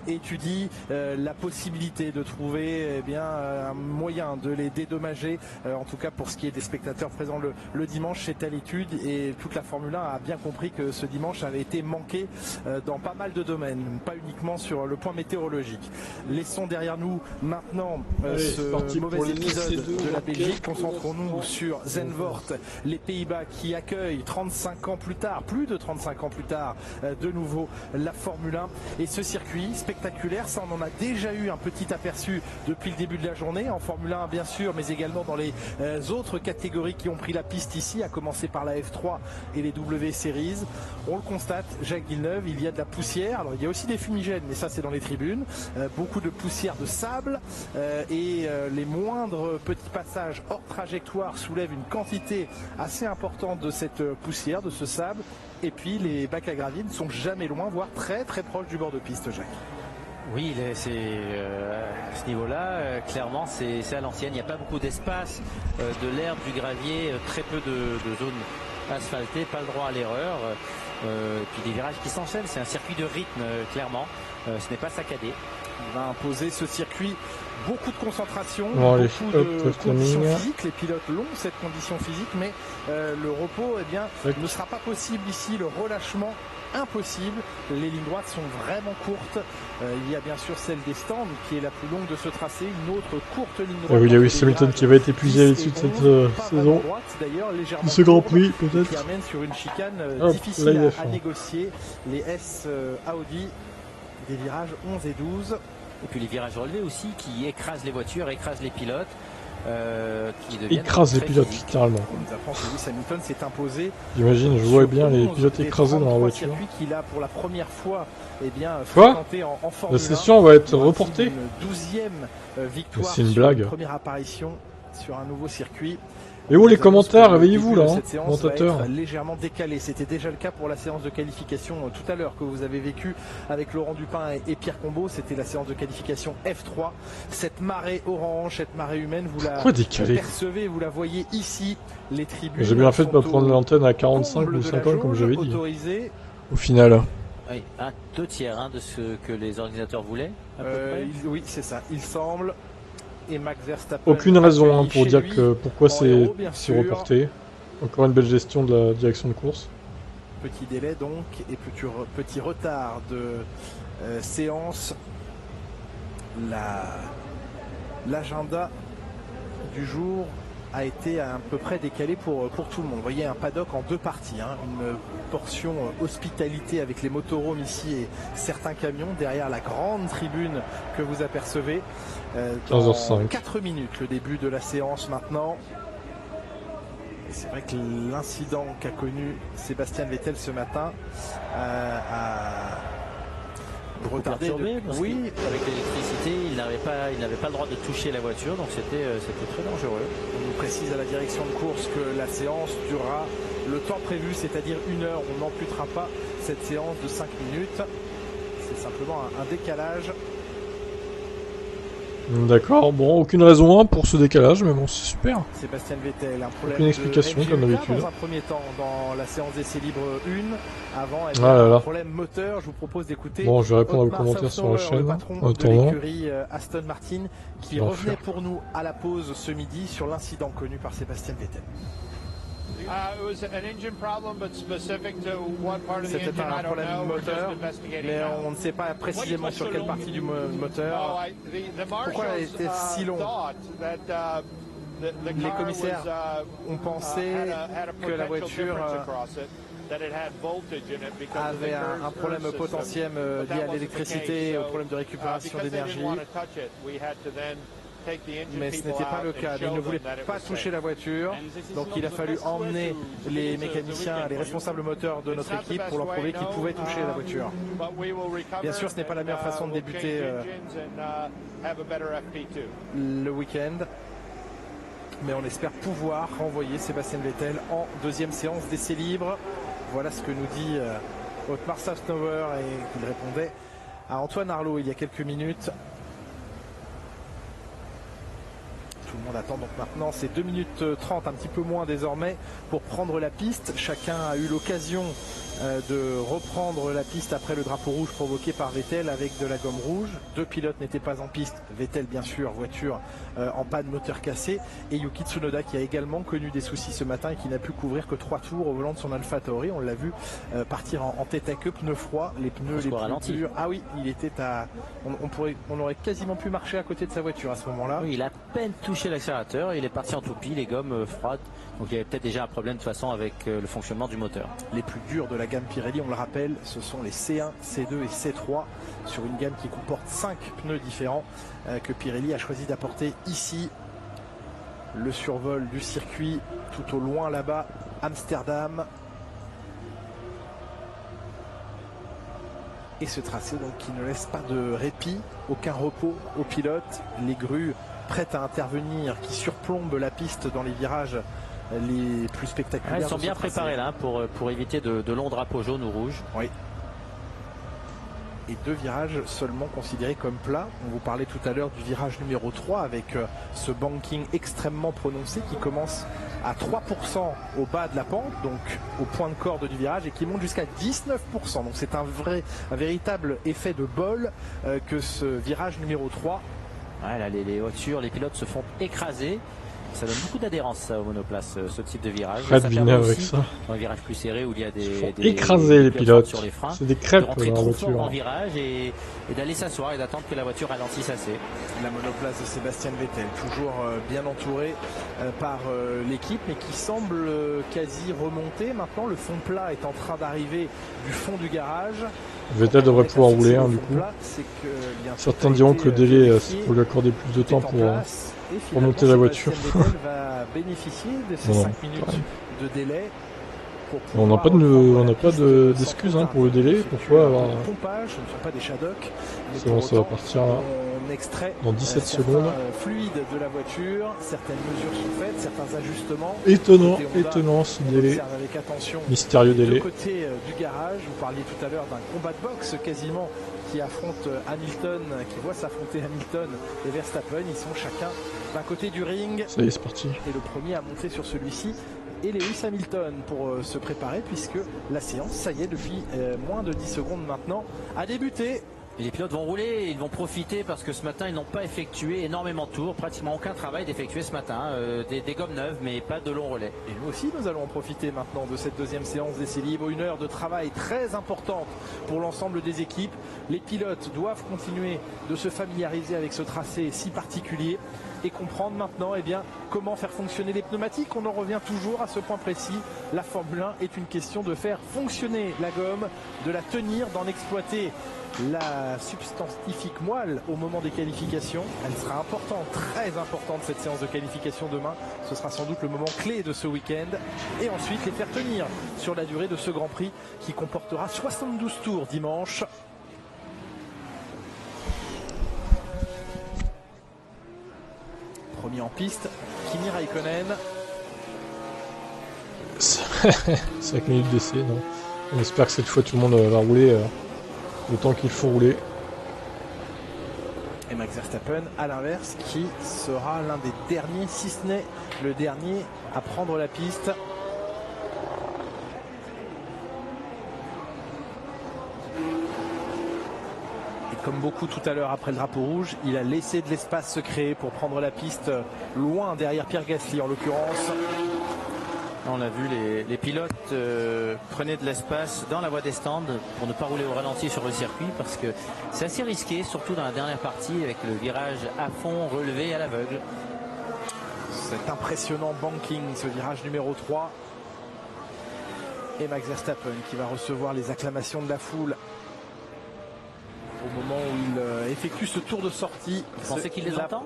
étudie la possibilité de trouver un moyen de les dédommager, en tout cas pour ce qui est des spectateurs présents le dimanche. C'est à l'étude et toute la Formule 1 a bien compris que ce dimanche avait été manqué dans pas mal de domaines, pas uniquement sur le point météorologique. Laissons derrière nous maintenant ce mauvais épisode de la Belgique. Concentrons-nous sur Zandvoort, les Pays-Bas, qui accueillent 35 ans plus tard, plus de 35 ans plus tard, de nouveau la Formule 1 et ce circuit spectaculaire. Ça, on en a déjà eu un petit aperçu depuis le début de la journée en Formule 1 bien sûr, mais également dans les autres catégories qui ont pris la piste ici, à commencer par la F3 et les W Series. On le constate, Jacques Villeneuve, il y a de la poussière. Alors il y a aussi des fumigènes, mais ça c'est dans les tribunes. Beaucoup de poussière, de sable et les moindres petits passages hors trajectoire soulèvent une quantité assez importante de cette poussière, de ce sable. Et puis les bacs à gravier ne sont jamais loin, voire très très proches du bord de piste, Jacques. Oui, à ce niveau-là, clairement, c'est à l'ancienne. Il n'y a pas beaucoup d'espace, de l'herbe, du gravier, très peu de zones asphaltées, pas le droit à l'erreur. Et puis des virages qui s'enchaînent. C'est un circuit de rythme, clairement. Ce n'est pas saccadé. Il va imposer ce circuit beaucoup de concentration, bon, beaucoup de conditions physiques. Les pilotes l'ont, cette condition physique, mais le repos ne sera pas possible ici. Le relâchement impossible. Les lignes droites sont vraiment courtes. Il y a bien sûr celle des stands qui est la plus longue de ce tracé, une autre courte ligne droite. Oui, il y a Lewis Hamilton qui va être épuisé à l'issue de cette saison. De ce Grand Prix peut-être. Qui amène sur une chicane difficile à négocier. Les S Audi des virages 11 et 12. Et puis les virages relevés aussi qui écrasent les voitures, écrasent les pilotes. Écrase les pilotes littéralement. On nous apprend que Lewis Hamilton s'est imposé. J'imagine, je vois bien les pilotes écrasés dans la voiture. Qu'il a pour la première fois fréquenté en Formule 1. La session va être reportée. Une 12e victoire. C'est une blague. Première apparition sur un nouveau circuit. Et où les commentaires, réveillez-vous là, commentateurs. Légèrement décalé. C'était déjà le cas pour la séance de qualification tout à l'heure que vous avez vécu avec Laurent Dupin et Pierre Combeau. C'était la séance de qualification F3. Cette marée orange, cette marée humaine, vous la percevez, vous la voyez ici. Les tribunes. J'ai bien fait de ne pas prendre l'antenne à 45 ou 50 comme j'avais dit. Au final. Oui, un 2/3 de ce que les organisateurs voulaient. Oui, c'est ça. Il semble. Et Max Verstappen. Aucune raison pour dire que pourquoi c'est reporté. Encore une belle gestion de la direction de course. Petit délai donc et petit retard de séance. L'agenda du jour a été à peu près décalé pour tout le monde. Vous voyez un paddock en deux parties, une portion hospitalité avec les motorhomes ici et certains camions derrière la grande tribune que vous apercevez. Dans 15h05. 4 minutes le début de la séance maintenant. Et c'est vrai que l'incident qu'a connu Sébastien Vettel ce matin a retardé. Oui, avec l'électricité, il n'avait pas le droit de toucher la voiture, donc c'était très dangereux. On nous précise à la direction de course que la séance durera le temps prévu, c'est-à-dire 1 heure. On n'amputera pas cette séance de 5 minutes. C'est simplement un décalage. D'accord, bon, aucune raison pour ce décalage, mais bon, c'est super. Sébastien Vettel, un problème. Aucune explication comme d'habitude. Dans un premier temps, dans la séance d'essai libre 1, avant, un problème moteur. Je vous propose d'écouter. Bon, je vais répondre aux commentaires sur la chaîne. En attendant. De l'écurie Aston Martin, qui revenait pour nous à la pause ce midi sur l'incident connu par Sébastien Vettel. C'était un problème moteur, mais on ne sait pas précisément sur quelle partie du moteur. Pourquoi elle était si longue? Les commissaires ont pensé que la voiture avait un problème potentiel lié à l'électricité et au problème de récupération d'énergie. Mais ce n'était pas le cas. Ils ne voulaient pas toucher la voiture, donc il a fallu emmener les mécaniciens, les responsables moteurs de notre équipe pour leur prouver qu'ils pouvaient toucher la voiture. Bien sûr, ce n'est pas la meilleure façon de débuter le week-end, mais on espère pouvoir renvoyer Sébastien Vettel en deuxième séance d'essai libre. Voilà ce que nous dit Otmar Safnauer et qu'il répondait à Antoine Arlot il y a quelques minutes. Tout le monde attend donc maintenant, c'est 2 minutes 30, un petit peu moins désormais, pour prendre la piste. Chacun a eu l'occasion de reprendre la piste après le drapeau rouge provoqué par Vettel avec de la gomme rouge. 2 pilotes n'étaient pas en piste. Vettel bien sûr, voiture en panne, moteur cassé, et Yuki Tsunoda qui a également connu des soucis ce matin et qui n'a pu couvrir que 3 tours au volant de son Alpha Tauri. On l'a vu partir en tête à queue, pneus froids, les pneus les plus durs. Ah oui, il était à... On aurait quasiment pu marcher à côté de sa voiture à ce moment-là. Oui, il a à peine touché l'accélérateur, il est parti en toupie, les gommes froides. Donc il y avait peut-être déjà un problème de toute façon avec le fonctionnement du moteur. Les plus durs de la gamme Pirelli, on le rappelle, ce sont les C1, C2 et C3 sur une gamme qui comporte 5 pneus différents que Pirelli a choisi d'apporter ici. Le survol du circuit tout au loin là-bas, Amsterdam. Et ce tracé donc qui ne laisse pas de répit, aucun repos aux pilotes. Les grues prêtes à intervenir qui surplombent la piste dans les virages les plus spectaculaires. Elles sont bien préparées là pour éviter de longs drapeaux jaunes ou rouges. Oui. Et 2 virages seulement considérés comme plats. On vous parlait tout à l'heure du virage numéro 3 avec ce banking extrêmement prononcé qui commence à 3% au bas de la pente, donc au point de corde du virage, et qui monte jusqu'à 19%. Donc c'est un véritable effet de bol que ce virage numéro 3. Ouais, là, les voitures, les pilotes se font écraser. Ça donne beaucoup d'adhérence au monoplace, ce type de virage. Fred Villeneuve avec ça. Dans les virages plus serrés où il y a des écraser les pilotes sur les freins. C'est des crêpes de rentrer dans la trop voiture. fort en virage et d'aller s'asseoir et d'attendre que la voiture ralentisse assez. La monoplace de Sébastien Vettel, toujours bien entouré par l'équipe, mais qui semble quasi remonter. Maintenant, le fond plat est en train d'arriver du fond du garage. Vettel devrait pouvoir rouler du coup. Certains diront que le délai, c'est pour lui accorder plus de temps pour monter la voiture. Vettel va bénéficier de ces 5 minutes de délai. On n'a pas d'excuses pour le délai. Pourquoi avoir... pompage, ce ne sont pas des Shadocks. C'est bon, ça va partir là. Extrait dans 17 secondes. Fluide de la voiture, certaines mesures sont faites, certains ajustements. Étonnant ce délai. Avec attention, mystérieux délai. Du côté du garage, vous parliez tout à l'heure d'un combat de boxe quasiment qui affronte Hamilton, qui voit s'affronter Hamilton et Verstappen. Ils sont chacun d'un côté du ring. Ça y est, c'est parti. Et le premier à monter sur celui-ci et Lewis Hamilton pour se préparer, puisque la séance, ça y est, depuis moins de 10 secondes maintenant, a débuté. Et les pilotes vont rouler, ils vont profiter parce que ce matin ils n'ont pas effectué énormément de tours, pratiquement aucun travail d'effectuer ce matin, des gommes neuves mais pas de longs relais. Et nous aussi nous allons en profiter maintenant de cette deuxième séance d'essai libre, une heure de travail très importante pour l'ensemble des équipes. Les pilotes doivent continuer de se familiariser avec ce tracé si particulier et comprendre maintenant comment faire fonctionner les pneumatiques. On en revient toujours à ce point précis. La Formule 1 est une question de faire fonctionner la gomme, de la tenir, d'en exploiter la substantifique moelle au moment des qualifications. Elle sera importante, très importante cette séance de qualification demain. Ce sera sans doute le moment clé de ce week-end. Et ensuite les faire tenir sur la durée de ce Grand Prix qui comportera 72 tours dimanche. Premier en piste, Kimi Raikkonen. 5 minutes d'essai, non. On espère que cette fois tout le monde va rouler le temps qu'il faut rouler. Et Max Verstappen, à l'inverse, qui sera l'un des derniers, si ce n'est le dernier, à prendre la piste. Et comme beaucoup tout à l'heure après le drapeau rouge, il a laissé de l'espace se créer pour prendre la piste loin derrière Pierre Gasly en l'occurrence. On a vu les pilotes prenaient de l'espace dans la voie des stands pour ne pas rouler au ralenti sur le circuit parce que c'est assez risqué, surtout dans la dernière partie avec le virage à fond relevé à l'aveugle. Cet impressionnant banking, ce virage numéro 3. Et Max Verstappen qui va recevoir les acclamations de la foule au moment où il effectue ce tour de sortie. Vous pensez qu'il les entend ?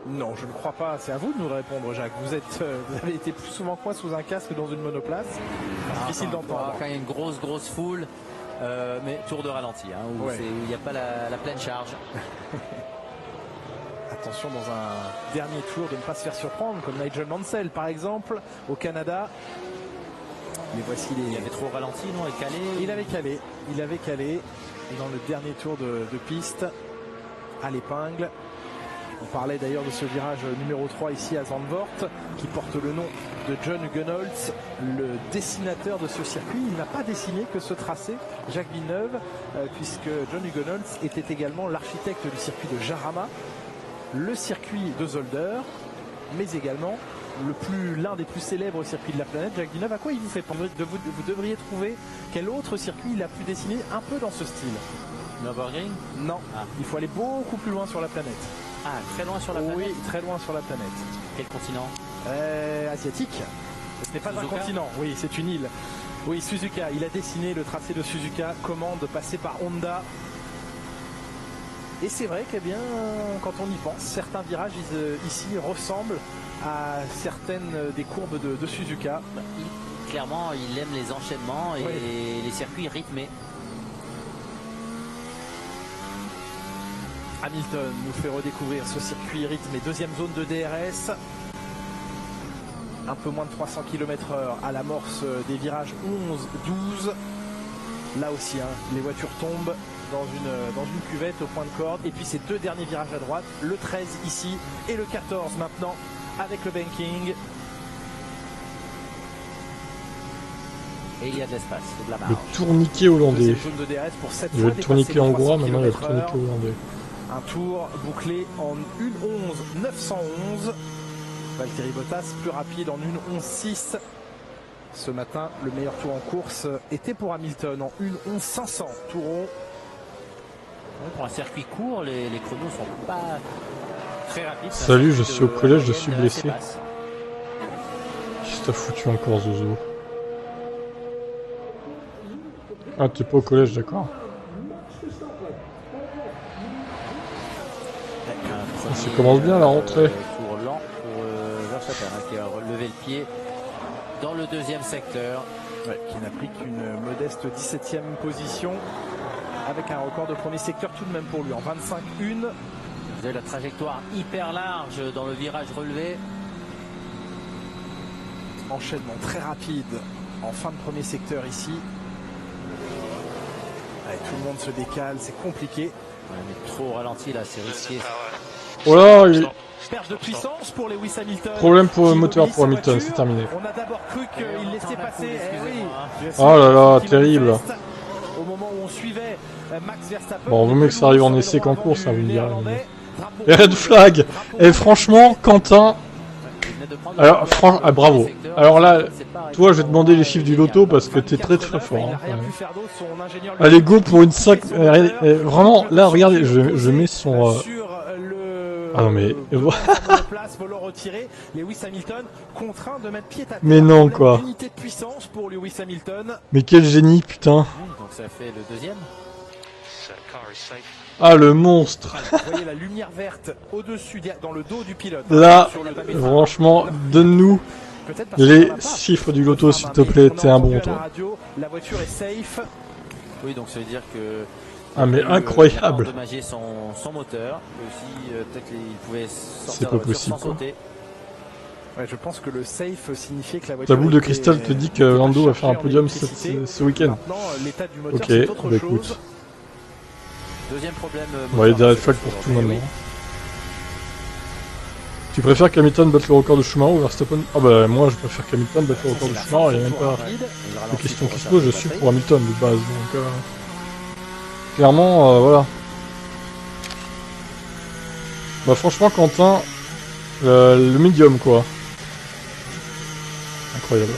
Non, je ne crois pas. C'est à vous de nous répondre, Jacques. Vous avez été plus souvent quoi sous un casque que dans une monoplace. Difficile d'entendre. Quand il y a une grosse foule, mais tour de ralenti, où il n'y a pas la pleine charge. Attention dans un dernier tour de ne pas se faire surprendre, comme Nigel Mansell par exemple, au Canada. Mais voici Il avait trop ralenti, non ? Il avait calé dans le dernier tour de piste à l'épingle. On parlait d'ailleurs de ce virage numéro 3 ici à Zandvoort qui porte le nom de John Hugenholtz, le dessinateur de ce circuit. Il n'a pas dessiné que ce tracé, Jacques Villeneuve, puisque John Hugenholtz était également l'architecte du circuit de Jarama, le circuit de Zolder, mais également l'un des plus célèbres circuits de la planète. Jacques Villeneuve, à quoi il vous fait penser? Vous devriez trouver quel autre circuit il a pu dessiner un peu dans ce style. Nürburgring? Non, il faut aller beaucoup plus loin sur la planète. Ah, très loin sur la planète? Oui, très loin sur la planète. Quel continent? Asiatique. Ce n'est pas un continent, oui, c'est une île. Oui, Suzuka, il a dessiné le tracé de Suzuka, commande passée par Honda. Et c'est vrai que bien, quand on y pense, certains virages ici ressemblent à certaines des courbes de Suzuka. Clairement, il aime les enchaînements et les circuits rythmés. Hamilton nous fait redécouvrir ce circuit rythmé. Deuxième zone de DRS. Un peu moins de 300 km/h à l'amorce des virages 11-12. Là aussi, les voitures tombent dans une cuvette au point de corde. Et puis ces deux derniers virages à droite, le 13 ici et le 14 maintenant avec le banking. Et il y a de l'espace, c'est de la marge. Le tourniquet hollandais. Zone de DRS pour cette Il y a fois le tourniquet hongrois, maintenant il y a le km/h. tourniquet hollandais. Un tour bouclé en 1:11.911. Valtteri Bottas plus rapide en 1:11.6. Ce matin, le meilleur tour en course était pour Hamilton en 1:11.500 tour rond. Pour un circuit court, les chronos sont pas très rapides. Salut, je suis au collège, je suis blessé. Qu'est-ce que t'as foutu encore, Zozo? Ah, t'es pas au collège, d'accord. Ça commence bien la rentrée. Tour lent pour Verstappen qui a relevé le pied dans le deuxième secteur. Qui n'a pris qu'une modeste 17e position avec un record de premier secteur tout de même pour lui en 25-1. Vous avez la trajectoire hyper large dans le virage relevé. Enchaînement très rapide en fin de premier secteur ici. Tout le monde se décale, c'est compliqué. Ouais, mais trop ralenti là, c'est risqué. Oh là, Perte de puissance pour Lewis Hamilton. Problème pour le moteur pour Hamilton, c'est terminé. On a d'abord cru qu'il laissait passer. Oh là là, terrible. Au moment où on suivait Max Verstappen. Bon, vaut mieux que ça arrive en essai qu'en course, hein, vous me direz. Et red flag. Et franchement, Quentin. Alors, bravo. Alors là, toi, je vais te demander les chiffres du loto parce que t'es très très fort. Hein, allez, go pour une 5. Vraiment, là, regardez, je mets son. Ah non, mais. Mais non, quoi. Mais quel génie, putain. Donc ça fait le deuxième. Ah, le monstre. Vous voyez la lumière verte au-dessus, dans le dos du pilote. Là, franchement, donne-nous les chiffres du loto, s'il te plaît. T'es un bon, toi. La voiture est safe. Oui, donc ça veut dire que... Ah, mais incroyable. Endommager son moteur. Aussi, peut-être qu'il pouvait sortir c'est pas possible, sans sauter. Ouais, je pense que le safe signifiait que la voiture... Ta boule de cristal te dit que Lando va faire un podium ce week-end. Ok, bah écoute. Deuxième problème. Bon, il y a des red flags pour tout maintenant. Tu préfères qu'Hamilton batte le record de Schumacher ou Verstappen? Ah bah moi je préfère qu'Hamilton batte le record de Schumacher, il n'y a même pas de question qui se pose, je suis pour Hamilton de base, donc clairement voilà. Bah franchement Quentin, le médium quoi. Incroyable.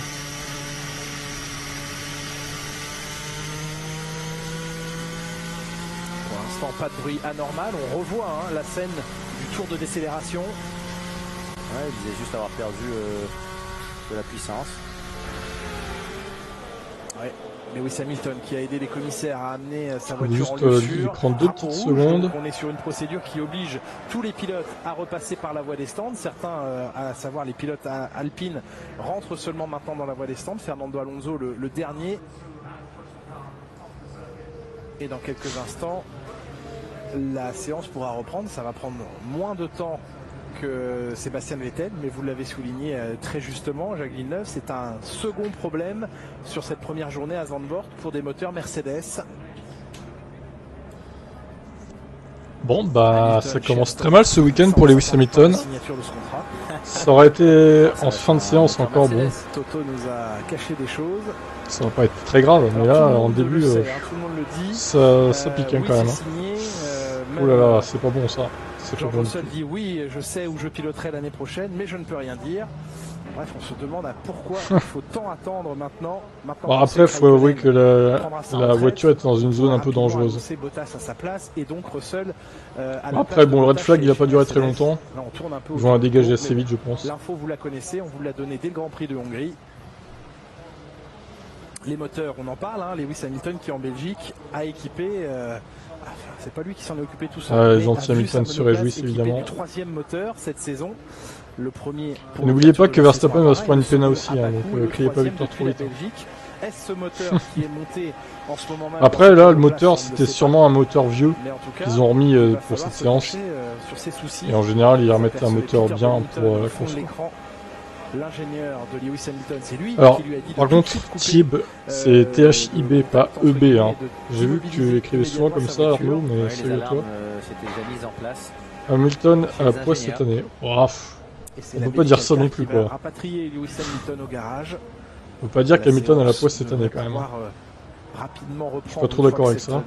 Pas de bruit anormal, on revoit la scène du tour de décélération. Ouais, il disait juste avoir perdu de la puissance. Ouais, Lewis Hamilton qui a aidé les commissaires à amener sa voiture en lieu sûr. sûr. Prendre 2 petites secondes. On est sur une procédure qui oblige tous les pilotes à repasser par la voie des stands. Certains, à savoir les pilotes alpines, rentrent seulement maintenant dans la voie des stands. Fernando Alonso le dernier. Et dans quelques instants, la séance pourra reprendre. Ça va prendre moins de temps que Sébastien Vettel, mais vous l'avez souligné très justement, Jacques Villeneuve, c'est un second problème sur cette première journée à Zandvoort pour des moteurs Mercedes. Bon, bah, ça commence très mal ce week-end pour Lewis Hamilton. Ça aurait été en fin de séance encore, bon. Toto nous a caché des choses. Ça va pas être très grave, mais là, en début, ça pique quand même. Oh là là, c'est pas bon ça. George Russell dit oui, je sais où je piloterai l'année prochaine, mais je ne peux rien dire. Bref, on se demande à pourquoi il faut tant attendre maintenant. Bon, après, il faut avouer que la voiture est dans une zone un peu dangereuse. Bottas à sa place et donc Russell, après, bon, le red flag, il va pas durer très longtemps. Ils vont la dégager assez vite, je pense. L'info, vous la connaissez, on vous l'a donné dès le Grand Prix de Hongrie. Les moteurs, on en parle, hein, Lewis Hamilton qui en Belgique a équipé... c'est pas lui qui s'en est occupé tout seul. Les anti-Hamilton se réjouissent évidemment. Du troisième moteur cette saison. Le premier. N'oubliez pas que Verstappen va se prendre une peine aussi, hein, donc criez pas victoire trop vite. Est-ce ce moteur qui est monté en ce moment même? Après là, le moteur c'était sûrement un moteur vieux qu'ils ont remis pour cette séance. Et en général, ils remettent un moteur bien pour la course. L'ingénieur de Lewis Hamilton, c'est lui alors, qui lui a dit par contre, Thib, c'est THIB, pas EB. Hein. J'ai vu que tu écrivais souvent comme ça, Arnaud, mais c'est à toi. Hamilton à la poisse cette année. Oh, on peut pas dire ça non plus, quoi. On peut pas dire qu'Hamilton a la poisse cette année, quand même. Je suis pas trop d'accord avec ça.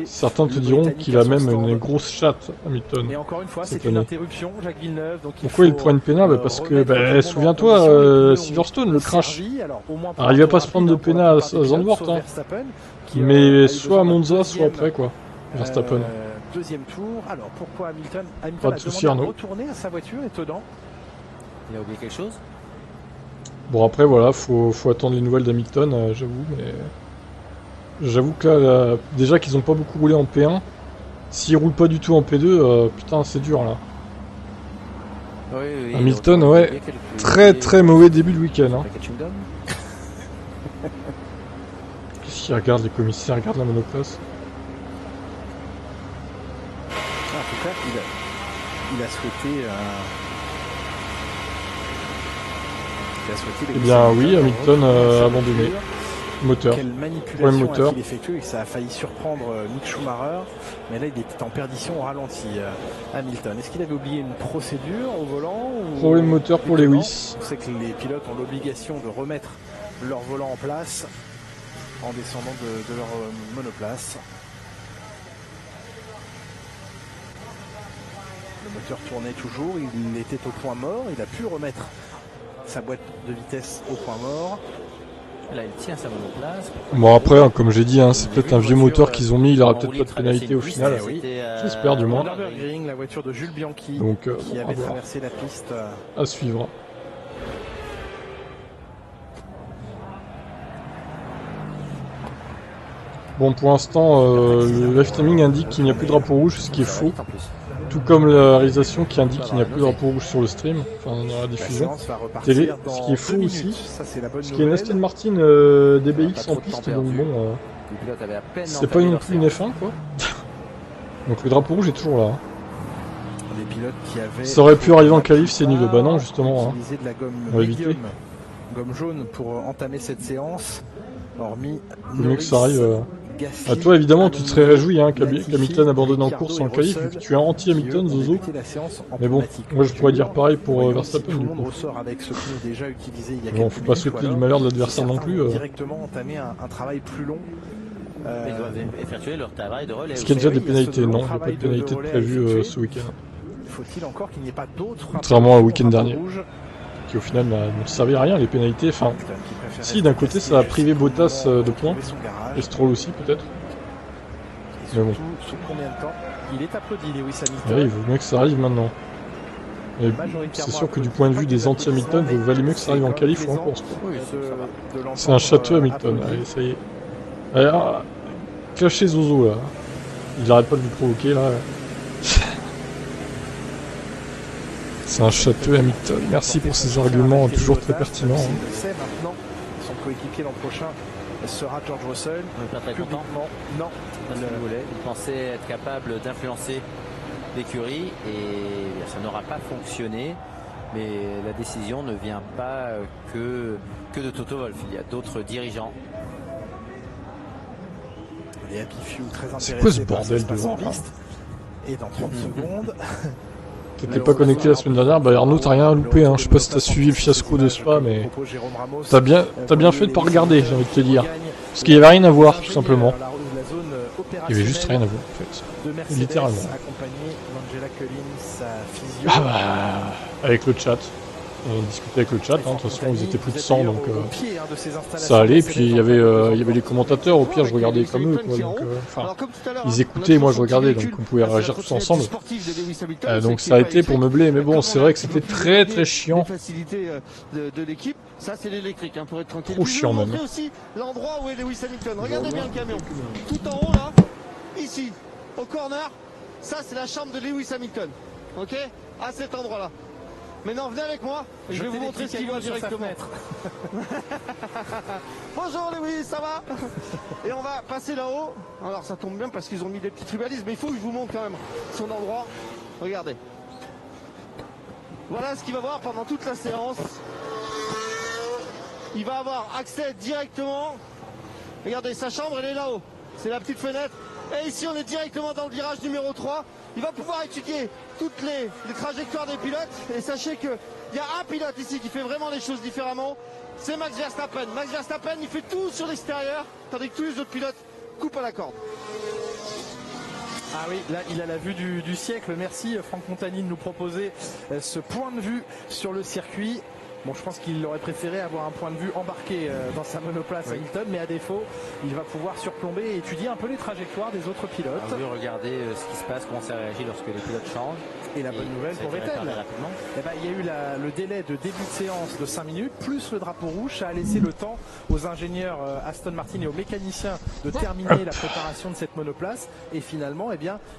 Certains te diront qu'il a même une grosse chatte, Hamilton. Et encore une fois, c'est une interruption, Jacques Villeneuve. Pourquoi il prend une pénale? Parce que, souviens-toi, Silverstone, le crash. Alors, il va pas se prendre de pénale à Zandvoort, hein. Mais soit à Monza, soit après, quoi. Verstappen. Deuxième tour. Alors, pourquoi Hamilton pas de souci, Arnaud. Retourner à sa voiture, étonnant. Il a oublié quelque chose? Bon, après, voilà, faut attendre les nouvelles d'Hamilton, j'avoue, mais... J'avoue que là, déjà qu'ils ont pas beaucoup roulé en P1, s'ils roulent pas du tout en P2, putain, c'est dur, là. Oui, Hamilton, ouais, très mauvais début de week-end, hein. Qu'est-ce qu'ils regardent, les commissaires, regardent la monoplace. En tout cas, il a souhaité... Eh bien oui, Hamilton a abandonné. Moteur. Quelle manipulation a-t-il effectué? Ça a failli surprendre Mick Schumacher, mais là il était en perdition au ralenti. Hamilton, est-ce qu'il avait oublié une procédure au volant ou... Problème moteur pour Lewis. On sait que les pilotes ont l'obligation de remettre leur volant en place en descendant de leur monoplace. Le moteur tournait toujours, il était au point mort, il a pu remettre sa boîte de vitesse au point mort. Là, il tient sa monoplace. Bon, après, hein, comme j'ai dit, hein, c'est peut-être un vieux moteur qu'ils ont mis, il aura peut-être pas de pénalité au final. J'espère du moins. La voiture de Jules Bianchi donc, qui avait traversé la piste. À suivre. Bon, pour l'instant, le live timing indique qu'il n'y a plus de drapeau rouge, ce qui est faux. Tout comme la réalisation qui indique qu'il n'y a plus de drapeau rouge sur le stream, enfin dans la diffusion télé, ce qui est faux aussi. Ce qui est une Aston Martin DBX en piste, donc bon, c'est pas non plus une F1 quoi. Donc le drapeau rouge est toujours là. Ça aurait pu arriver en qualif, c'est nul. Bah non, justement, on va éviter. Gomme jaune pour entamer cette séance, hormis le mieux que ça arrive. À toi, évidemment, tu te serais réjoui hein, qu'Hamilton abandonne en course en qualif, vu que tu es anti-Hamilton, Zozo. Mais bon, moi je pourrais dire pareil pour Verstappen, du coup. Bon, faut pas souhaiter du malheur de l'adversaire non plus. Directement entamer un travail plus long. Ils doivent effectuer leur travail de relais. Est-ce qu'il y a déjà des pénalités? Non, il n'y a pas de pénalité prévue ce week-end. Faut-il encore qu'il n'y ait pas d'autres? Contrairement au week-end dernier, qui au final ne servait à rien, les pénalités. Enfin, si d'un côté ça a privé Bottas de points, et Stroll aussi peut-être. Mais bon. Il est applaudi, Lewis Hamilton. Ouais, il vaut mieux que ça arrive maintenant. C'est sûr que du point de vue des anti-Hamilton, il valait mieux que ça arrive en qualif ou en course. C'est un château Hamilton, allez, ça y est. Allez, clashez Zozo là. Il arrête pas de vous provoquer là. C'est un château Hamilton. Merci pour ces arguments toujours très pertinents. C'est maintenant son coéquipier l'an prochain sera George Russell. On n'est pas très content. Non. Il pensait être capable d'influencer l'écurie et ça n'aura pas fonctionné. Mais la décision ne vient pas que de Toto Wolff. Il y a d'autres dirigeants. les Happy Few très intéressés. C'est quoi ce bordel devant là? Et dans 30 secondes... T'étais pas connecté la semaine dernière, bah Arnaud t'as rien loupé, hein. Je sais pas si t'as suivi le fiasco de Spa, mais t'as bien fait de pas regarder, j'ai envie de te dire. Parce qu'il y avait rien à voir, tout simplement. Il y avait juste rien à voir, en fait. Littéralement. Ah bah, avec le chat. On discutait avec le chat, hein. De toute façon ils étaient plus de 100, donc ça allait. Puis il y avait les commentateurs, au pire je regardais comme eux, quoi. Donc, ils écoutaient, moi je regardais, donc on pouvait réagir tous ensemble. Donc ça a été pour meubler, mais bon, c'est vrai que c'était très chiant. Ça c'est l'électrique, pour être tranquille. Trop chiant même. Aussi l'endroit où est Lewis Hamilton. Regardez bien le camion. Tout en haut là, ici, au corner, ça c'est la chambre de Lewis Hamilton. Ok, à cet endroit-là. Maintenant venez avec moi, je vais vous montrer ce qu'il voit directement. Bonjour Lewis, ça va? Et on va passer là-haut. Alors ça tombe bien parce qu'ils ont mis des petites rubalises, mais il faut que je vous montre quand même son endroit. Regardez. Voilà ce qu'il va voir pendant toute la séance. Il va avoir accès directement. Regardez, sa chambre elle est là-haut. C'est la petite fenêtre. Et ici on est directement dans le virage numéro 3. Il va pouvoir étudier toutes les trajectoires des pilotes. Et sachez qu'il y a un pilote ici qui fait vraiment les choses différemment. C'est Max Verstappen. Max Verstappen, il fait tout sur l'extérieur, tandis que tous les autres pilotes coupent à la corde. Ah oui, là il a la vue du siècle. Merci Franck Montagny de nous proposer ce point de vue sur le circuit. Bon, je pense qu'il aurait préféré avoir un point de vue embarqué dans sa monoplace Hamilton, mais à défaut, il va pouvoir surplomber et étudier un peu les trajectoires des autres pilotes. On veut regarder ce qui se passe, comment ça réagit lorsque les pilotes changent. Et la bonne nouvelle pour Vettel, il y a eu le délai de début de séance de 5 minutes, plus le drapeau rouge. Ça a laissé le temps aux ingénieurs Aston Martin et aux mécaniciens de terminer la préparation de cette monoplace. Et finalement,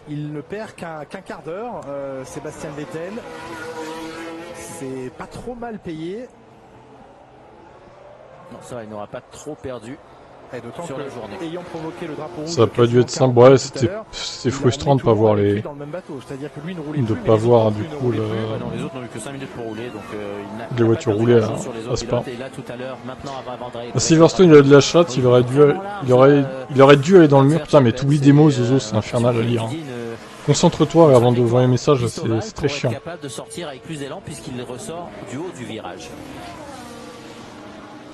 il ne perd qu'un quart d'heure, Sébastien Vettel. C'est pas trop mal payé. Non, ça va, il n'aura pas trop perdu. Et d'autant sur que, la journée. Ayant provoqué le drapeau rouge, ça n'a pas dû être simple. Ouais, c'était frustrant de pas voir les. De pas voir du coup le. Non, les autres n'ont eu que 5 minutes pour rouler, donc les voitures roulaient là, à Spa. Et là, tout à l'heure, maintenant, Silverstone, il a de la chatte, il aurait dû aller dans le mur. Putain, mais t'oublies des mots, Zozo, c'est infernal à lire. Hein. Concentre-toi avant de voir les messages, c'est très chiant. Capable de sortir avec plus d'élan puisqu'il ressort du haut du virage.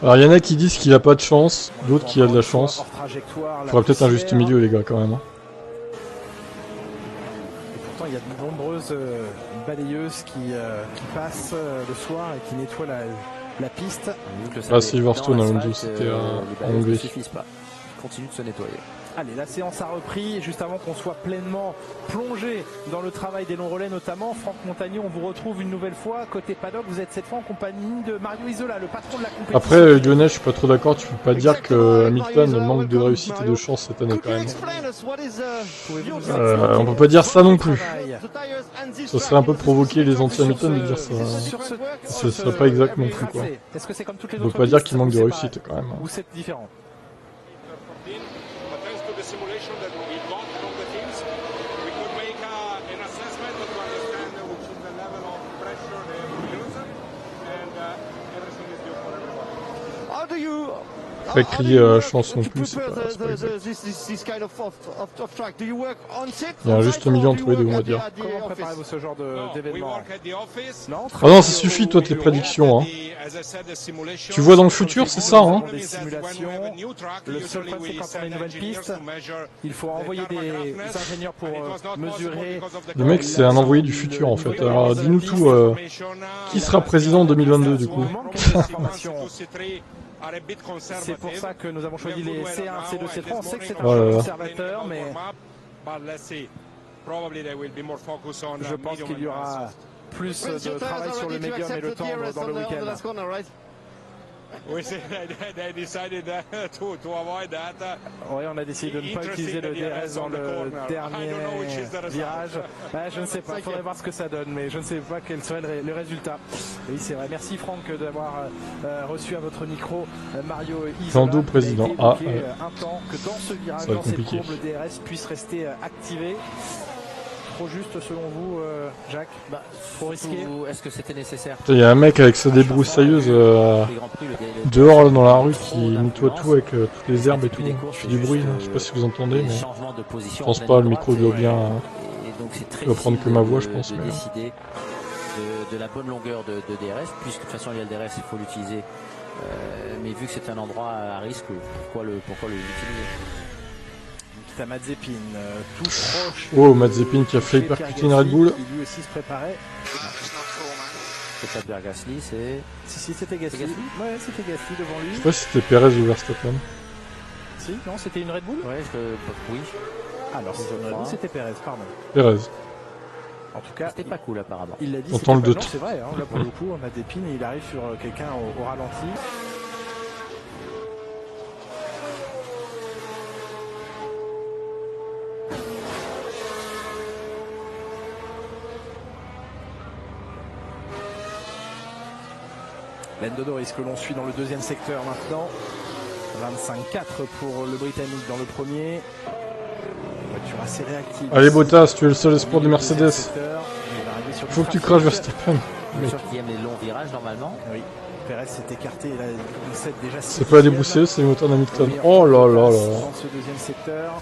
Alors il y en a qui disent qu'il a pas de chance, d'autres qui a de la chance. Il faudrait peut-être un juste milieu les gars quand même. Et pourtant il y a de nombreuses balayeuses qui passent le soir et qui nettoient la piste. Ah, Silverstone à Alonso, c'était en Hongrie. Continue de se nettoyer. Allez, la séance a repris, juste avant qu'on soit pleinement plongé dans le travail des longs relais notamment. Franck Montagny, on vous retrouve une nouvelle fois côté paddock. Vous êtes cette fois en compagnie de Mario Isola, le patron de la compétition. Après, Lionel, je suis pas trop d'accord. Tu peux pas dire que Hamilton manque de réussite et de chance cette année quand même. On peut pas dire ça non plus. Ça serait un peu provoquer les anti-Hamilton de dire ça. Ce serait pas exact non plus quoi. On peut pas dire qu'il manque de réussite quand même. Ou c'est différent. Après crier chance non plus, c'est pas exact. Il y a un juste milieu entre les deux, on va dire. Comment préparez-vous ce genre d'événement? Ah non, ça suffit toi tes prédictions. Hein. Tu vois dans le futur, c'est ça hein. Des simulations. Le seul problème c'est quand on a une nouvelle piste, il faut envoyer des ingénieurs pour mesurer. Le mec c'est un envoyé du futur en fait. Alors dis-nous tout, qui sera président en 2022 du coup? C'est pour ça que nous avons choisi les C1, C2, C3. On sait que c'est un choix conservateur, mais je pense qu'il y aura plus de travail sur le médium et le tendre dans le week-end. Oui, on a décidé de ne pas utiliser le DRS dans le dernier virage. Je ne sais pas, il faudrait voir ce que ça donne, mais je ne sais pas quel serait le résultat. Oui, c'est vrai. Merci Franck d'avoir reçu à votre micro Mario Isola. Lando président. Un temps que dans ce virage, dans cette courbe, le DRS puisse rester activé. trop juste selon vous, Jacques? Trop risqué? Est-ce que c'était nécessaire? Il y a un mec avec sa débroussailleuse dehors là, dans la rue qui nettoie tout avec toutes les herbes et tout. Il fait du bruit, je sais pas si vous entendez, mais je pense pas, le micro doit bien prendre que ma voix, je pense. Mais... décider de la bonne longueur de DRS, puisque de toute façon il y a le DRS, il faut l'utiliser. Mais vu que c'est un endroit à risque, pourquoi l'utiliser? T'as Mazepin, tout proche. Oh, Mazepin qui a failli percuter une Red Bull. Qui lui aussi se préparait. C'est pas Gasly, c'est... Si, c'était Gasly. Ouais, c'était Gasly devant lui. Je sais pas si c'était Perez ou Verstappen. Si, non, c'était une Red Bull? Ouais, oui. Alors, c'était une Red Bull, c'était Perez, pardon. Perez. En tout cas, c'était pas cool apparemment. Il l'a dit, on le non, 2. c'est vrai, hein, là pour le coup, Mazepin, il arrive sur quelqu'un au ralenti. Lando Norris que l'on suit dans le deuxième secteur maintenant. 25-4 pour le Britannique dans le premier. Voiture assez réactive. Allez Bottas, tu es le seul espoir de Mercedes. Il faut que tu craches Verstappen. Qui aime les longs virages normalement. Oui. Perez s'est écarté. Déjà c'est pas la débroussailleuse, c'est le moteur d'Hamilton. Oh là là là. Dans ce deuxième secteur.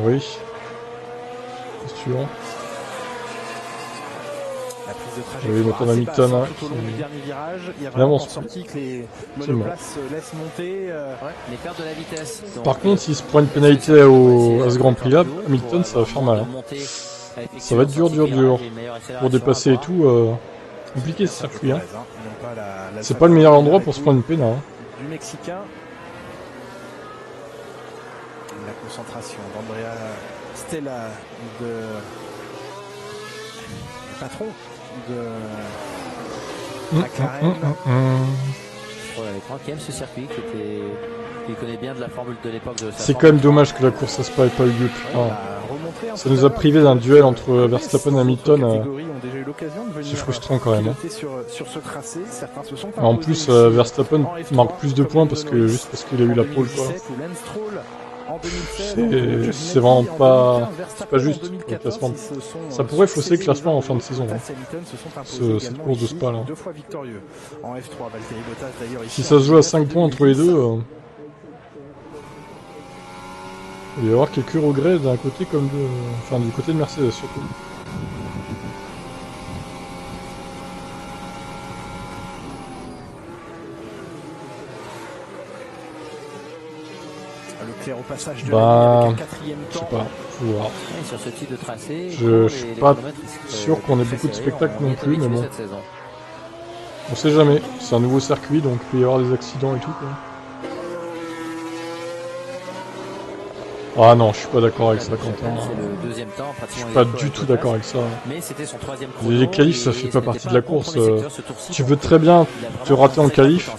Oui. Suivant. La prise de trajectoire. Oui, moteur d'Hamilton. Hein, tout au long du dernier virage, il y a vraiment en sortie que les monoplaces laissent monter. Les pertes de la vitesse. Donc, par contre, s'il se prend une pénalité à ce Grand Prix là, Hamilton, ça va faire mal. Hein. Ça va être dur. Pour dépasser et tout. Compliqué ce circuit. Hein. C'est pas le meilleur endroit pour se prendre une pénale. Hein. Du Mexicain. La concentration d'Andrea Stella, de patron de McLaren. Pour l'écran, qui aime ce circuit, qui connaît bien de la formule de l'époque de sa. C'est quand même dommage que la course à Spa ait pas eu lieu. Ça nous a privé d'un duel entre Verstappen et Hamilton. C'est frustrant quand même. Hein. En plus, Verstappen marque plus de points juste parce qu'il a eu la pole, quoi. C'est vraiment pas, c'est pas juste le classement. Ça pourrait fausser le classement en fin de saison. Hein. Cette course de Spa là. Si ça se joue à 5 points entre les deux, il va y avoir quelques regrets d'un côté comme du côté de Mercedes surtout. Au passage de avec un quatrième temps. Je sais pas, faut voir. Et sur ce type de tracé, je suis pas sûr qu'on ait beaucoup de spectacles non plus, mais bon. On sait jamais, c'est un nouveau circuit donc il peut y avoir des accidents et tout quoi. Ah non, je suis pas d'accord avec ça, Quentin. Je suis pas du tout d'accord avec ça. Les qualifs, ça fait pas partie de la course. Tu veux très bien te rater en qualif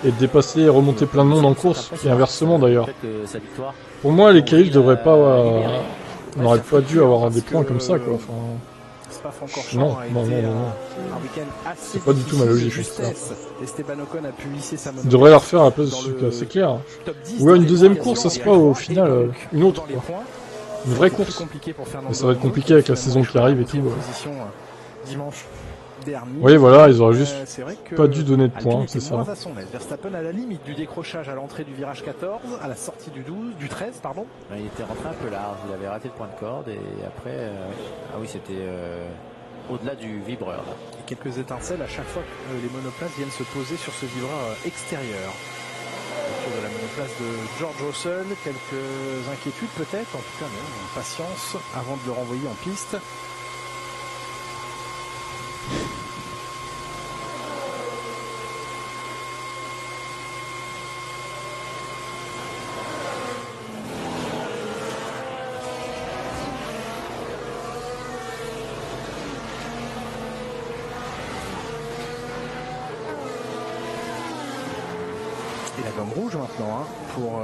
et dépasser et remonter plein de monde en course, et inversement d'ailleurs. Pour moi, les qualifs devraient pas... on n'aurait pas dû avoir des points comme ça, quoi. Enfin... Non. C'est pas du tout ma logique. Il devrait la refaire à la place de Suzuka, c'est clair. Ou une deuxième course, ça se passe au final, une autre, quoi. Une vraie course. Mais ça va être compliqué avec la saison qui arrive et tout. Oui, voilà, ils auraient juste pas dû donner de points, c'est ça. Verstappen à la limite du décrochage à l'entrée du virage 14, à la sortie du 13, pardon. Il était rentré un peu large, il avait raté le point de corde et après, ah oui, c'était au-delà du vibreur. Là. Et quelques étincelles à chaque fois que les monoplaces viennent se poser sur ce vibreur extérieur. Autour de la monoplace de George Russell, quelques inquiétudes peut-être, en tout cas non, patience avant de le renvoyer en piste. Et la gomme rouge maintenant hein, pour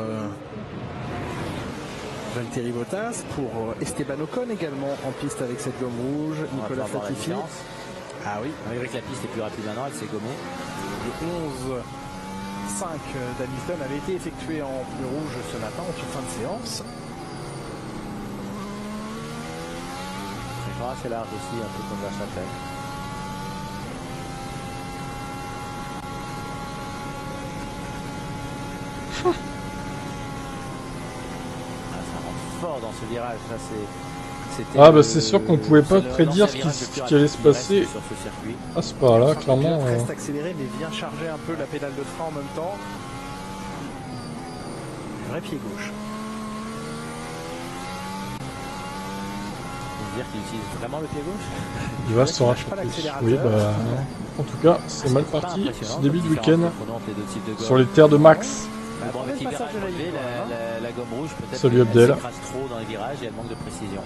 Valtteri Bottas, pour Esteban Ocon également en piste avec cette gomme rouge, Nicolas Latifi. Ah oui, malgré que la piste est plus rapide maintenant, elle s'est gommée. Le 11-5 d'Hamilton avait été effectué en bleu rouge ce matin en toute fin de séance. Ah, c'est large aussi, un peu comme Verstappen. Ça rentre fort dans ce virage. Ça, ah bah c'est sûr qu'on pouvait pas prédire ce qui allait se passer à ce pas-là, clairement. Reste accéléré mais vient charger un peu la pédale de frein en même temps. Vrai pied gauche. Dire qu'il utilise vraiment le pied gauche. Il va se rattraper. Oui, bah, en tout cas, c'est mal parti ce début de week-end sur les terres de Max. Bon, avec la gomme rouge, peut-être. Salut Abdel. Elle s'écrase trop dans les virages et elle manque de précision.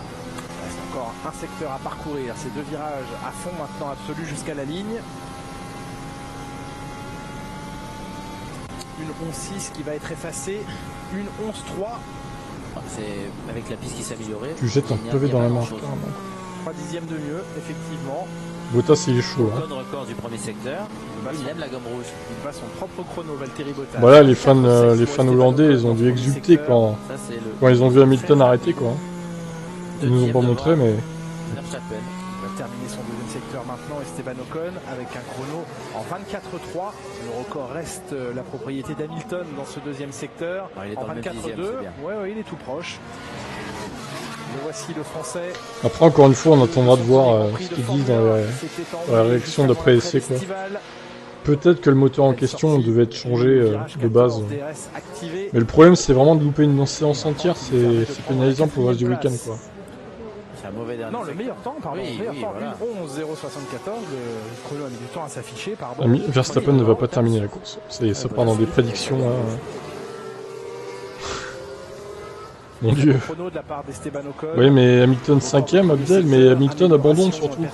Reste encore un secteur à parcourir. Ces deux virages à fond maintenant absolu jusqu'à la ligne. Une 11.6 qui va être effacée. Une 11.3. C'est avec la piste qui s'améliorait. Tu jettes un pavé dans la marque. 3 dixièmes de mieux, effectivement. Bottas il est chaud là. Bon record du premier secteur. Il aime la gomme rouge. Il bat son propre chrono, Valtteri Bottas. Voilà, les fans hollandais, ils ont dû exulter quand ils ont vu Hamilton arrêter quoi. Ils nous ont pas montré mais. Verstappen. Il va terminer son deuxième secteur maintenant, Esteban Ocon, avec un chrono en 24.3. Le record reste la propriété d'Hamilton dans ce deuxième secteur. Il est en 24.2. Ouais, il est tout proche. Le voici le français. Après encore une fois on attendra de voir ce qu'ils disent dans la réaction d'après essai quoi. Peut-être que le moteur en question devait être changé de base. Mais le problème c'est vraiment de louper une séance entière, c'est pénalisant pour le reste du week-end quoi. C'est un mauvais dernier. Non, le meilleur temps, pardon. Oui, le meilleur temps, voilà. 11.074. Le chrono a mis du temps à s'afficher, pardon. Verstappen ne va pas terminer la course. Ça part dans des prédictions. Hein. Mon Dieu. Chrono de la part d'Esteban Ocon. Oui, mais Hamilton 5ème, Abdel, mais Hamilton abandonne surtout.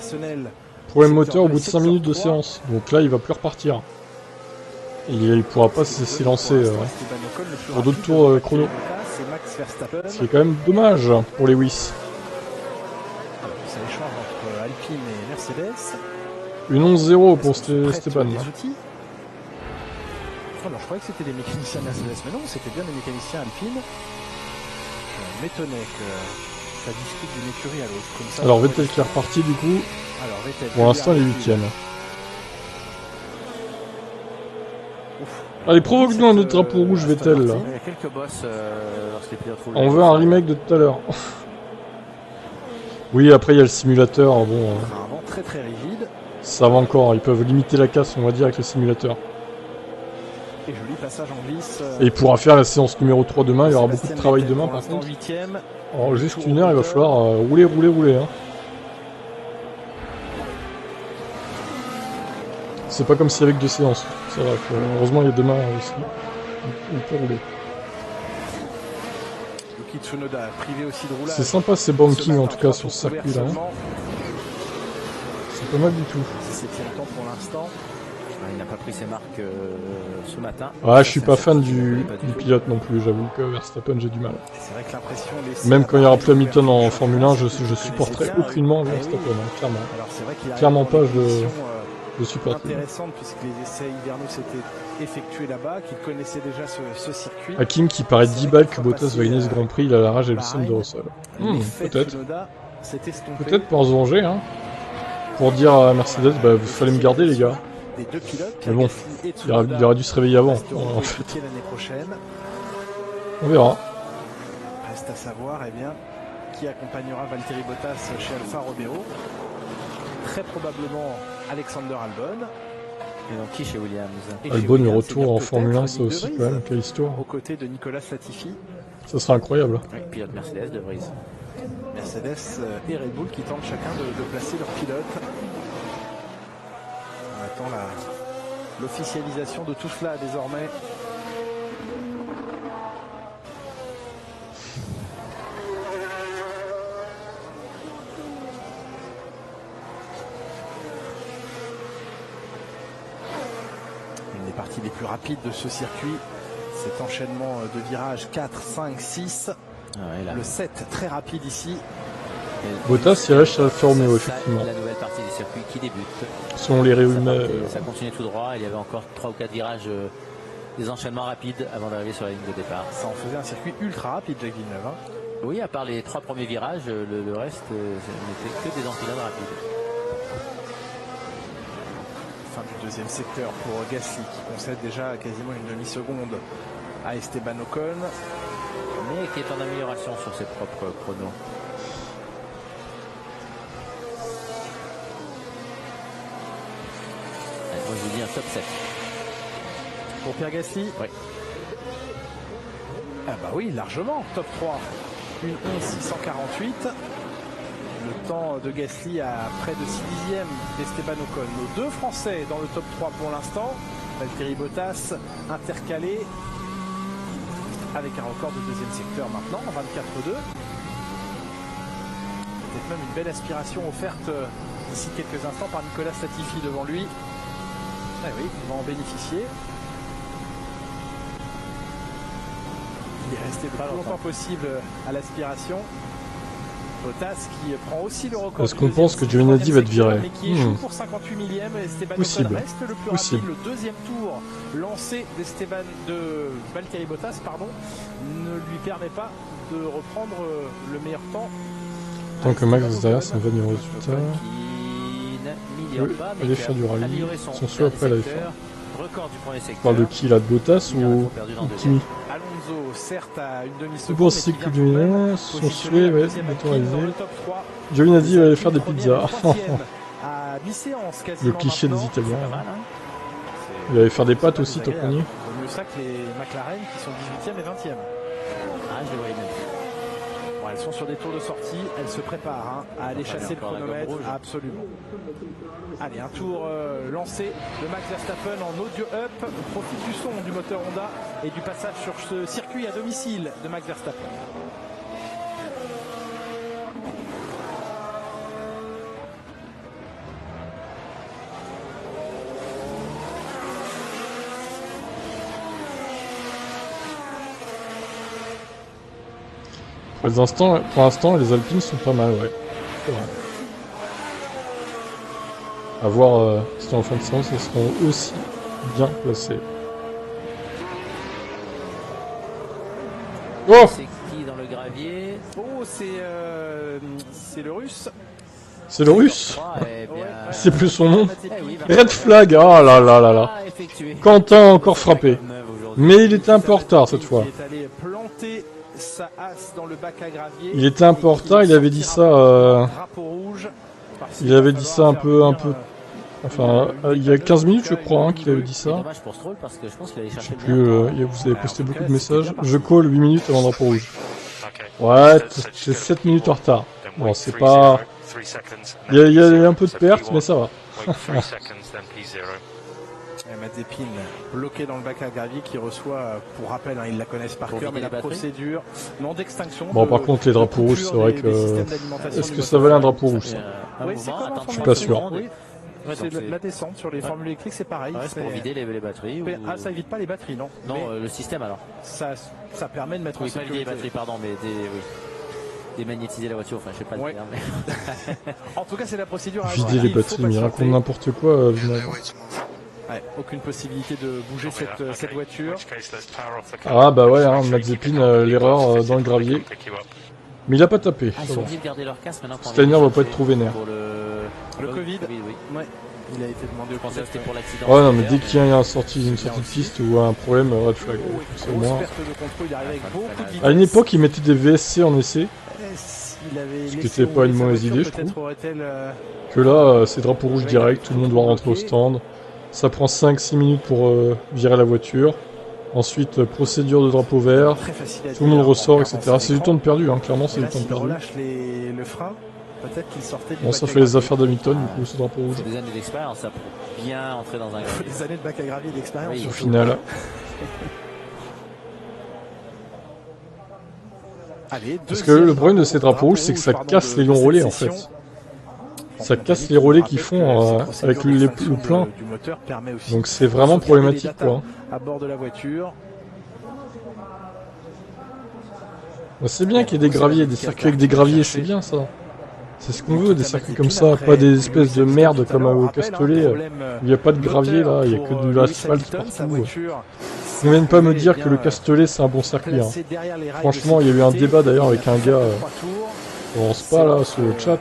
Problème moteur au bout de 5 minutes de séance. Donc là, il va plus repartir. Il pourra pas s'élancer pour d'autres tours chrono. C'est quand même dommage pour les Lewis. Ça échange entre Alpine et Mercedes. Une 11-0 pour Esteban. Alors, je croyais que c'était des mécaniciens Mercedes, mais non, c'était bien des mécaniciens Alpine. Je m'étonnais que ça discute d'une écurie à l'autre. Comme ça, alors Vettel qui est reparti du coup. Alors, Vettel, pour l'instant, il est 8ème. Allez, provoque-nous un autre drapeau rouge, Vettel. Là. Il y a quelques bosses lorsqu'il est on veut un remake de tout à l'heure. Oui, après il y a le simulateur. Bon, vraiment très très rigide. Ça va encore, ils peuvent limiter la casse, on va dire, avec le simulateur. Et joli passage en glisse. Et il pourra faire la séance numéro 3 demain, il y aura beaucoup de travail demain par contre. 8ème. En juste une heure, il va falloir rouler. Hein. C'est pas comme s'il y avait que 2 séances. C'est vrai que, heureusement, il y a demain aussi. On peut rouler. Yuki Tsunoda privé aussi de roulage. C'est sympa ces bankings en tout cas sur ce circuit là. Hein. C'est pas mal du tout. C'est 7ème temps pour l'instant. Il n'a pas pris ses marques ce matin. Ah, je suis pas fan du pilote non plus, j'avoue que Verstappen j'ai du mal. C'est vrai que l'impression même quand il y aura plus Hamilton en Formule 1, je supporterai aucunement Verstappen, hein, clairement. Alors, c'est vrai qu'il clairement pas, je supporte. Intéressante puisque les essais hivernaux s'étaient effectués là-bas, qu'il connaissait déjà ce circuit. Hakim qui paraît 10 balles que Bottas va gagner ce Grand Prix, il a la rage et le seum de Russell. Peut-être. Peut-être pour se venger, hein. Pour dire à Mercedes, bah vous fallait me garder les gars. Mais bon, il aurait dû se réveiller avant, en fait. On verra. Reste à savoir, eh bien, qui accompagnera Valtteri Bottas chez Alfa Romeo. Très probablement Alexander Albon. Et donc qui chez Williams? Albon le retour en Formule 1, ça aussi quand même, quelle histoire. Aux côtés de Nicolas Latifi. Ça sera incroyable. Oui, pilote Mercedes de Vries. Mercedes et Red Bull qui tentent chacun de placer leur pilote. On attend l'officialisation de tout cela désormais. Une des parties les plus rapides de ce circuit, cet enchaînement de virages 4, 5, 6. Le 7 très rapide ici. Bottas il reste chez Alfa Romeo effectivement. La nouvelle partie du circuit qui débute. Selon les rumeurs. Ça continue tout droit, il y avait encore 3 ou 4 virages, des enchaînements rapides avant d'arriver sur la ligne de départ. Ça en faisait un circuit ultra rapide, Jacques Villeneuve. Oui, à part les 3 premiers virages, le reste n'était que des enfilades rapides. Fin du deuxième secteur pour Gasly qui concède déjà quasiment une demi-seconde à Esteban Ocon. Mais qui est en amélioration sur ses propres chronos. Moi je vous dis un top 7. Pour Pierre Gasly? Oui. Ah bah oui, largement, top 3. Une 11.648. Le temps de Gasly à près de 6 dixièmes d'Esteban Ocon. Nos deux Français dans le top 3 pour l'instant. Valtteri Bottas intercalé avec un record de deuxième secteur maintenant, 24,2. Peut-être même une belle aspiration offerte d'ici quelques instants par Nicolas Latifi devant lui. Ah oui, il va en bénéficier. Il est resté le plus longtemps possible à l'aspiration. Bottas qui prend aussi le record. Est-ce qu'on pense que Giovinazzi va être viré? Mais qui échoue pour 58 millième. Esteban Ocon reste le plus rapide. Le deuxième tour lancé de Valtteri Bottas ne lui permet pas de reprendre le meilleur temps. Tant que Max derrière, ça va du résultat. Oui, elle est faire du rallye. Son souhait après la F1. Record du premier secteur. On parle de qui là? De Bottas ou Kimi? Alonso, certes, à une demi-seconde. Pour cycle du Milan, son souhait va être autorisé. Giovinazzi va aller faire des pizzas. Le cliché des Italiens. Il allait faire des pâtes aussi, Toponi. Mieux ça que les McLaren qui sont 18e et 20e. Ah, je les voyais même. Bon, elles sont sur des tours de sortie, elles se préparent à aller chasser le chronomètre. Absolument. Allez, un tour lancé de Max Verstappen en audio up. On profite du son du moteur Honda et du passage sur ce circuit à domicile de Max Verstappen. Pour l'instant, les Alpines sont pas mal, ouais. C'est vrai. À voir si en fin de séance, elles seront aussi bien placées. Oh! C'est qui dans le gravier? Oh, c'est le russe. C'est le russe? C'est plus son nom. Eh Red flag, oh là là là là. Quentin a encore frappé. Mais il était un peu en retard cette fois. Il était un peu en retard, il avait dit ça. Il avait dit ça un peu. Enfin, il y a 15 minutes, je crois, qu'il avait dit ça. Je sais plus, vous avez posté beaucoup de messages. Je call 8 minutes avant le drapeau rouge. Ouais, c'est 7 minutes en retard. Bon, c'est pas... Il y a un peu de perte, mais ça va. Mazepin bloqué dans le bac à gravier qui reçoit, pour rappel, ils la connaissent par cœur, mais la procédure non d'extinction. Bon, par contre, les drapeaux rouges, c'est vrai que... Est-ce que ça valait un drapeau rouge, ça? Oui, c'est comme je suis pas sûr. C'est la descente sur les formules électriques, c'est pareil. C'est pour vider les batteries. Ah, ça évite pas les batteries, non? Non, le système alors. Ça permet de mettre en sécurité. Pas les batteries, pardon, mais démagnétiser la voiture, enfin je sais pas le dire. Mais... En tout cas, c'est la procédure. Vider les batteries, mais il raconte n'importe quoi, Vinal. Ouais, aucune possibilité de bouger cette voiture. Ah bah ouais, Mazepin, l'erreur dans le gravier. Mais il a pas tapé. Steiner va pas être trop vénère. Le Covid, oui. Ouais. Il a été demandé au conseil pour l'accident. Ouais, non, mais dès qu'il y a une sortie de piste ou un problème, red flag. À une époque, il mettait des VSC en essai. Ce qui n'était pas une mauvaise idée, je trouve. Que là, c'est drapeau rouge direct, tout le monde doit rentrer au stand. Ça prend 5-6 minutes pour virer la voiture. Ensuite, procédure de drapeau vert. Tout le monde ressort, etc. C'est du temps de perdu, clairement, c'est du temps de perdu. Bon, ça fait les affaires d'Hamilton, du coup, ce drapeau rouge. Des années d'expérience, ça pour bien entrer dans un gravier. Des années de bac à gravier d'expérience. Au final. Parce que le problème de ces drapeaux rouges, c'est que ça casse les longs relais, en fait. Ça casse les relais qu'ils font avec le plein. Donc c'est vraiment problématique, quoi. À bord de la voiture. C'est bien qu'il y ait des graviers, des circuits avec des graviers, c'est bien ça. C'est ce qu'on veut, des circuits comme ça, pas des espèces de merde comme au Castellet, où il n'y a pas de gravier là, il n'y a que de l'asphalte partout. On vient de pas me dire que le Castellet c'est un bon circuit. Hein. Franchement, il y a eu un débat d'ailleurs avec un gars en Spa là sur le chat.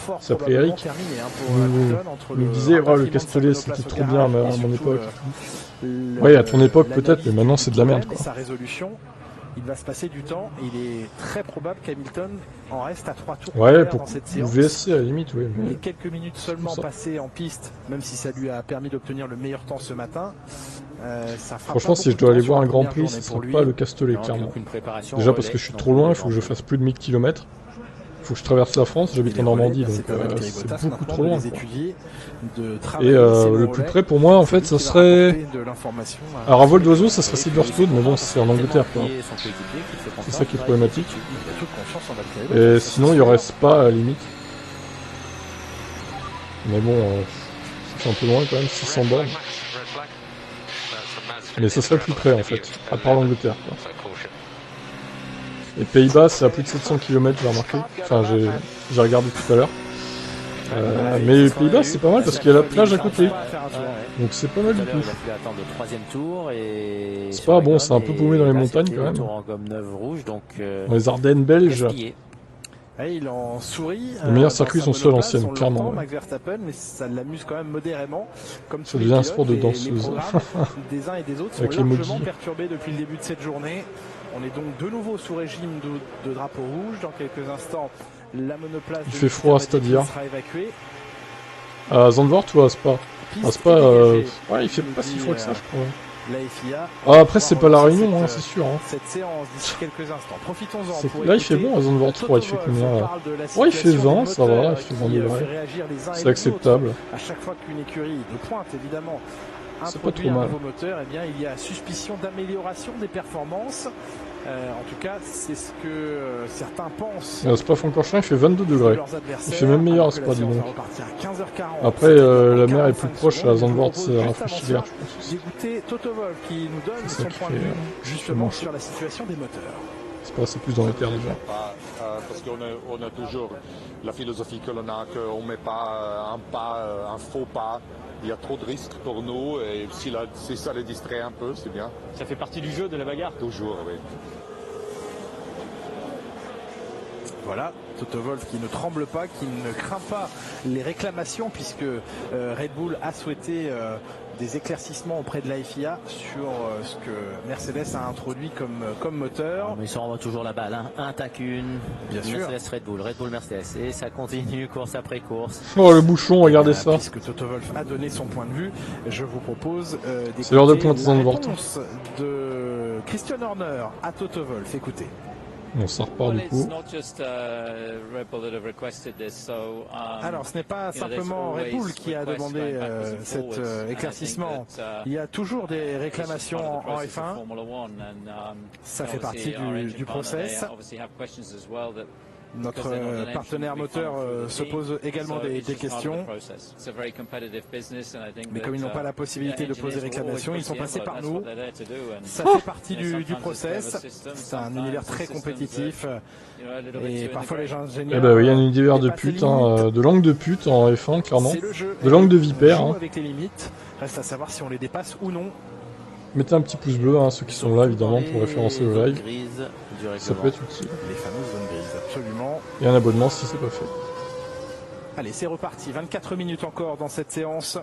Il s'appelait Eric. Il me disait oh, le Castellet c'était trop bien à mon époque. Ouais, à ton époque peut-être, mais maintenant c'est de la merde quoi. Il va se passer du temps. Il est très probable qu'Hamilton en reste à 3 tours. Ouais, pour le VSC à la limite, oui. Mais... Les quelques minutes seulement passées en piste, même si ça lui a permis d'obtenir le meilleur temps ce matin. Ça franchement, si je dois aller voir un Grand Prix, ce ne sera pas le Castellet, clairement. Déjà parce que je suis trop loin, il faut que je fasse plus de 1000 km. Il faut que je traverse la France, j'habite en Normandie, donc c'est beaucoup trop loin. Et le plus près pour moi, en fait, ça serait... Alors à vol d'oiseau, ça serait Silverstone, mais bon, c'est en Angleterre, quoi. C'est ça qui est problématique. Et sinon, il y aurait Spa à la limite. Mais bon, c'est un peu loin quand même, 600 bornes. Mais ça serait plus près, en fait, à part l'Angleterre, quoi. Les Pays-Bas, c'est à plus de 700 km, j'ai remarqué. Enfin, j'ai regardé tout à l'heure. Mais les Pays-Bas, c'est pas mal parce qu'il y a la plage à côté. Donc c'est pas mal du tout. C'est pas bon, c'est un peu paumé dans les montagnes quand même. Dans les Ardennes belges. Il en sourit. Les meilleurs circuits sont ceux à l'ancienne, clairement. Max Verstappen, mais ça l'amuse quand même modérément. Comme ça devient un sport de danseuse. Des uns et des autres sont largement perturbés depuis le début de cette journée. On est donc de nouveau sous régime de drapeau rouge. Dans quelques instants, la monoplace il fait froid à Stadia. sera évacuée. À Zandvoort ou à Spa? À Spa, ouais, il fait pas si froid que ça, je crois. La FIA. Ah, après, c'est pas la Réunion, hein, c'est sûr. Hein. Cette séance d'ici quelques instants. Profitons-en. Là, il fait bon à Zandvoort 3, il fait combien là? Ouais, il fait 20, ça va, il fait 20 degrés. C'est acceptable. À chaque fois qu'une écurie de pointe, évidemment, introduit un nouveau moteur, eh bien, il y a suspicion d'amélioration des performances. En tout cas, c'est ce que certains pensent. Spa-Francorchamps, il fait 22 degrés. Il fait même meilleur à Spa, dis donc. Après, la mer est plus proche à Zandvoort, c'est rafraîchi l'air, je pense. Dégoûté Toto Wolff qui nous donne son point de vue justement sur la situation des moteurs. C'est plus dans les terres déjà. Parce qu'on a toujours la philosophie que l'on a, qu'on ne met pas un pas, un faux pas. Il y a trop de risques pour nous et si ça les distrait un peu, c'est bien. Ça fait partie du jeu, de la bagarre? Toujours, oui. Voilà, Toto Wolff qui ne tremble pas, qui ne craint pas les réclamations puisque Red Bull a souhaité des éclaircissements auprès de la FIA sur ce que Mercedes a introduit comme moteur. Mais ça renvoie toujours la balle, hein. Un tac une, bien sûr. Mercedes Red Bull Mercedes, et ça continue course après course. Oh le bouchon, regardez ça. Puisque Toto Wolff a donné son point de vue, je vous propose c'est l'heure de pointer dans le vortex. De Christian Horner à Toto Wolff, écoutez. On s'en repart du coup. Alors ce n'est pas simplement Red Bull qui a demandé cet éclaircissement. Il y a toujours des réclamations en F1. Ça fait partie du process. Notre partenaire moteur se pose également des questions. Mais comme ils n'ont pas la possibilité de poser réclamation, ils sont passés par nous. Ça fait partie du process. C'est un univers très compétitif. Et parfois les ingénieurs... Eh ben oui, il y a un univers de pute, hein, de langue de pute en F1, clairement. De langue de vipère. Hein. Avec les limites. Reste à savoir si on les dépasse ou non. Mettez un petit pouce bleu, hein, ceux qui sont là évidemment pour référencer le live. Ça peut être utile. Les fameuses zones grises, absolument. Et un abonnement si c'est pas fait. Allez, c'est reparti. 24 minutes encore dans cette séance.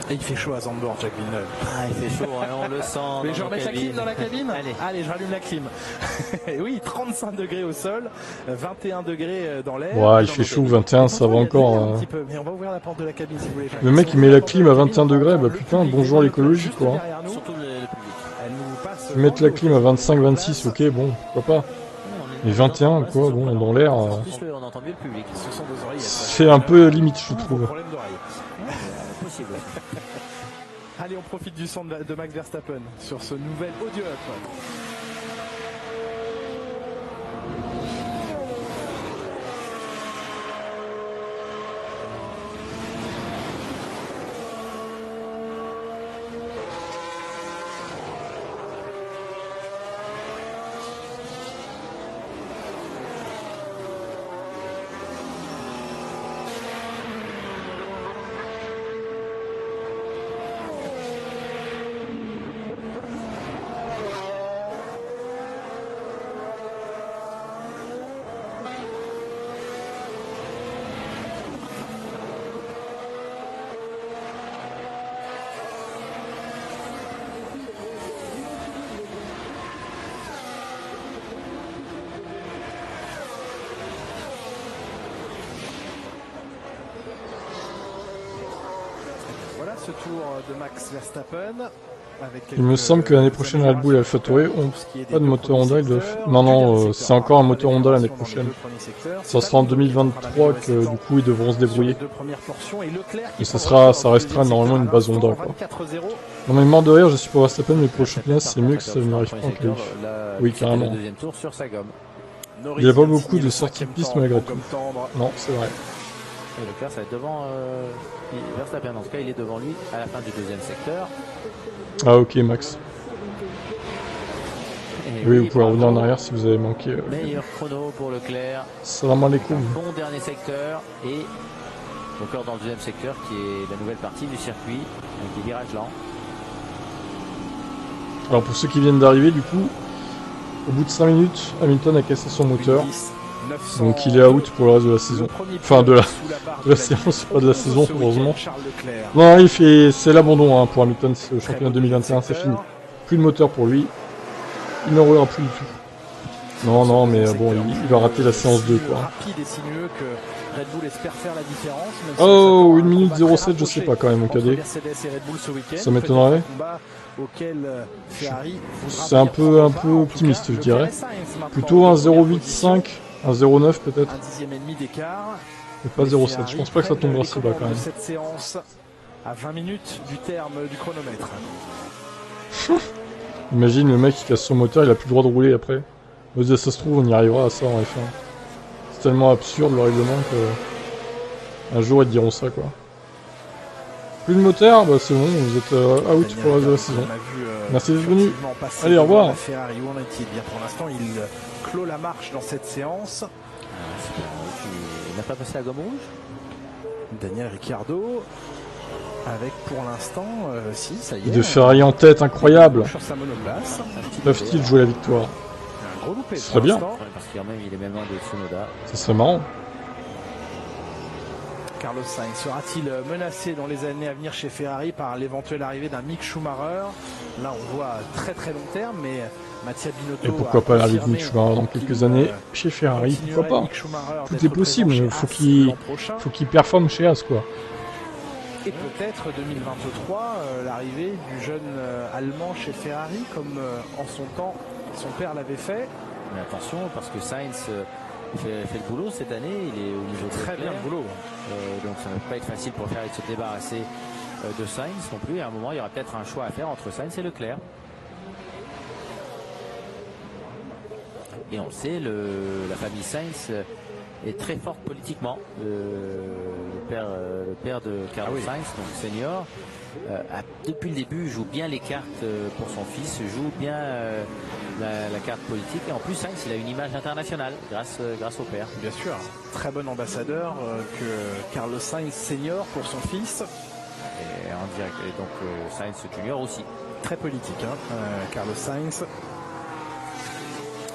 Et il fait chaud à Zandvoort, Jacques Villeneuve. Ah, il fait chaud, hein, on le sent. Mais je remets la clim dans la cabine. Allez, je rallume la clim. Oui, 35 degrés au sol, 21 degrés dans l'air. Ouais, il fait chaud, 21, ça va encore. Un petit peu. Mais on va ouvrir la porte de la cabine si vous voulez. Le mec il met la clim à 21 degrés, bah putain, bonjour l'écologie quoi. Surtout le public. Ils mettent la clim à 25-26, ok, bon, pourquoi pas. Mais 21 quoi, bon, dans l'air. On entend mieux le public. C'est un peu limite, je trouve. Possible. Allez, on profite du son de Max Verstappen sur ce nouvel audio up. Voilà ce tour de Max Verstappen. Il me semble que l'année prochaine Red Bull et AlphaTauri ont pas de moteur Honda. Ils doivent... Non, c'est encore un moteur Honda l'année prochaine. Ça sera en 2023 que du coup ils devront se débrouiller. Et ça restera normalement une base Honda, quoi. Non mais mort de rire, je suis pas Verstappen, mais pour le championnat c'est mieux que ça n'arrive pas en qualif. Oui, carrément. Il n'y a pas beaucoup de sorties de piste malgré tout. Non, c'est vrai. Et Leclerc, ça va être devant Verstappen. En tout cas, il est devant lui à la fin du deuxième secteur. Ah ok, Max. Et oui, vous pouvez revenir en arrière si vous avez manqué. Meilleur chrono pour Leclerc. Salam alaikum. Bon dernier secteur et encore dans le deuxième secteur qui est la nouvelle partie du circuit avec des virages lents. Alors pour ceux qui viennent d'arriver, du coup, au bout de 5 minutes, Hamilton a cassé son moteur. Donc il est out pour le reste de la saison. Enfin de la séance, pas de la saison, heureusement. Non, c'est l'abandon pour Hamilton, ce championnat 2021, c'est fini. Plus de moteur pour lui. Il n'en roulera plus du tout. Non, mais bon, il va rater la séance 2, quoi. Oh, 1 minute 07, je sais pas quand même au cadet. Ça m'étonnerait. C'est un peu optimiste, je dirais. Plutôt un 0,85, un 0,9 peut-être. Mais pas 0,7. Je pense pas que ça tombera si bas quand même. Cette séance à 20 minutes du terme du chronomètre. Imagine le mec qui casse son moteur, il a plus le droit de rouler après. Mais ça se trouve, on y arrivera à ça en F1. C'est tellement absurde le règlement que un jour ils diront ça, quoi. Plus de moteur, bah c'est bon, vous êtes out pour le reste de la saison. Merci d'être venu. Allez, au revoir. Ferrari, où en est-il? Bien, pour l'instant, il clôt la marche dans cette séance. Il n'a pas passé la gomme rouge. Daniel Ricciardo. Avec pour l'instant, si, ça y est. De Ferrari en tête, incroyable. Sur sa monoplace. Peuvent-ils jouer la victoire? Un gros loupé. Ce serait bien. Parce qu'il il est même loin de Tsunoda. Ça serait marrant. Carlos Sainz sera-t-il menacé dans les années à venir chez Ferrari par l'éventuelle arrivée d'un Mick Schumacher? Là, on voit très très long terme, mais Mattia Binotto. Et pourquoi pas l'arrivée de Mick Schumacher dans quelques années chez Ferrari? Pourquoi pas? Tout est possible. Il faut qu'il performe chez As, quoi. Et peut-être 2023, l'arrivée du jeune Allemand chez Ferrari, comme en son temps, son père l'avait fait. Mais attention, parce que Sainz fait le boulot cette année, il est au niveau très bien le boulot. Donc ça ne va pas être facile pour Ferrari de se débarrasser de Sainz non plus. Et à un moment, il y aura peut-être un choix à faire entre Sainz et Leclerc. Et on le sait, la famille Sainz est très forte politiquement. Le père de Carlos Sainz, donc senior, depuis le début joue bien les cartes pour son fils, joue bien la carte politique, et en plus Sainz il a une image internationale grâce au père. Bien sûr, très bon ambassadeur que Carlos Sainz senior pour son fils. Et en direct, et donc Sainz junior aussi. Très politique, Carlos Sainz.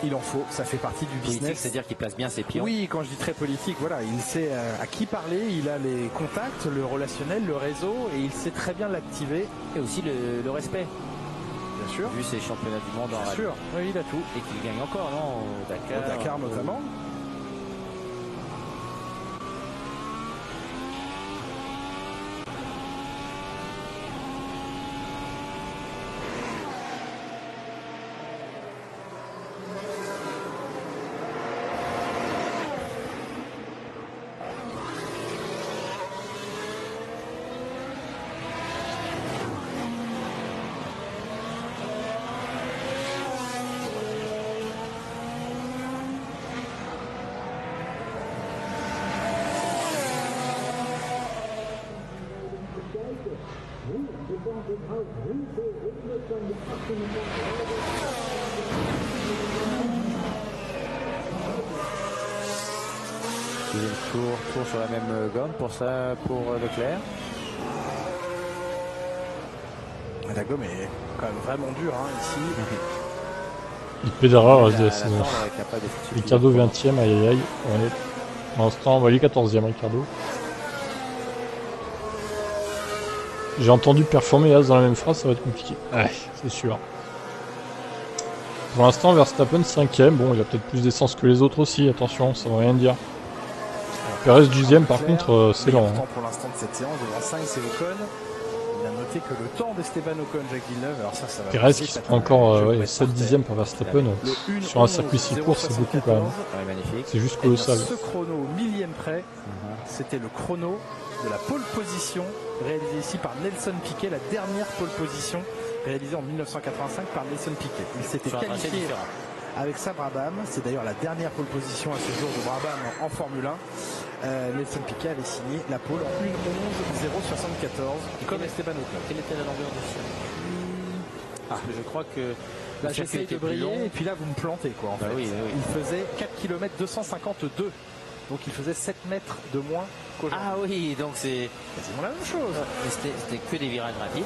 Il en faut, ça fait partie du business. C'est-à-dire qu'il place bien ses pions. Oui, quand je dis très politique, voilà, il sait à qui parler, il a les contacts, le relationnel, le réseau, et il sait très bien l'activer. Et aussi le respect. Bien sûr. Vu ses championnats du monde en rallye. Bien sûr, oui, il a tout. Et qu'il gagne encore, non, au Dakar. Au Dakar notamment. Deuxième tour sur la même gomme pour Leclerc. La gomme est quand même vraiment dure ici. Il pédalera le reste de la saison. Ricciardo 20ème, aïe aïe aïe. Pour l'instant, il est 14ème Ricciardo. J'ai entendu performer As dans la même phrase, ça va être compliqué. Ouais, c'est sûr. Pour l'instant, Verstappen 5ème. Bon, il a peut-être plus d'essence que les autres aussi, attention, ça ne veut rien dire. Perez 10ème, par contre, c'est lent. Pour l'instant de cette séance, devant Sainz et Ocon. bien noter que le temps d'Esteban Ocon, Jacques Villeneuve, alors ça va. Perez qui se prend encore 7 dixièmes pour Verstappen. Sur un circuit si court, c'est beaucoup quand même. Ouais, magnifique. C'est juste colossal. Ce chrono au millième près, c'était le chrono de la pole position réalisée ici par Nelson Piquet, la dernière pole position réalisée en 1985 par Nelson Piquet. Il s'était qualifié avec sa Brabham, c'est d'ailleurs la dernière pole position à ce jour de Brabham en Formule 1. Nelson Piquet avait signé la pole en 1:11.074 comme Esteban Ocon. Quelle était la longueur du circuit? Je crois que là j'essaye de briller et puis là vous me plantez quoi en fait. Oui. Il faisait 4 km 252. Donc il faisait 7 mètres de moins qu'aujourd'hui. Ah oui, donc c'est quasiment la même chose. C'était que des virages rapides.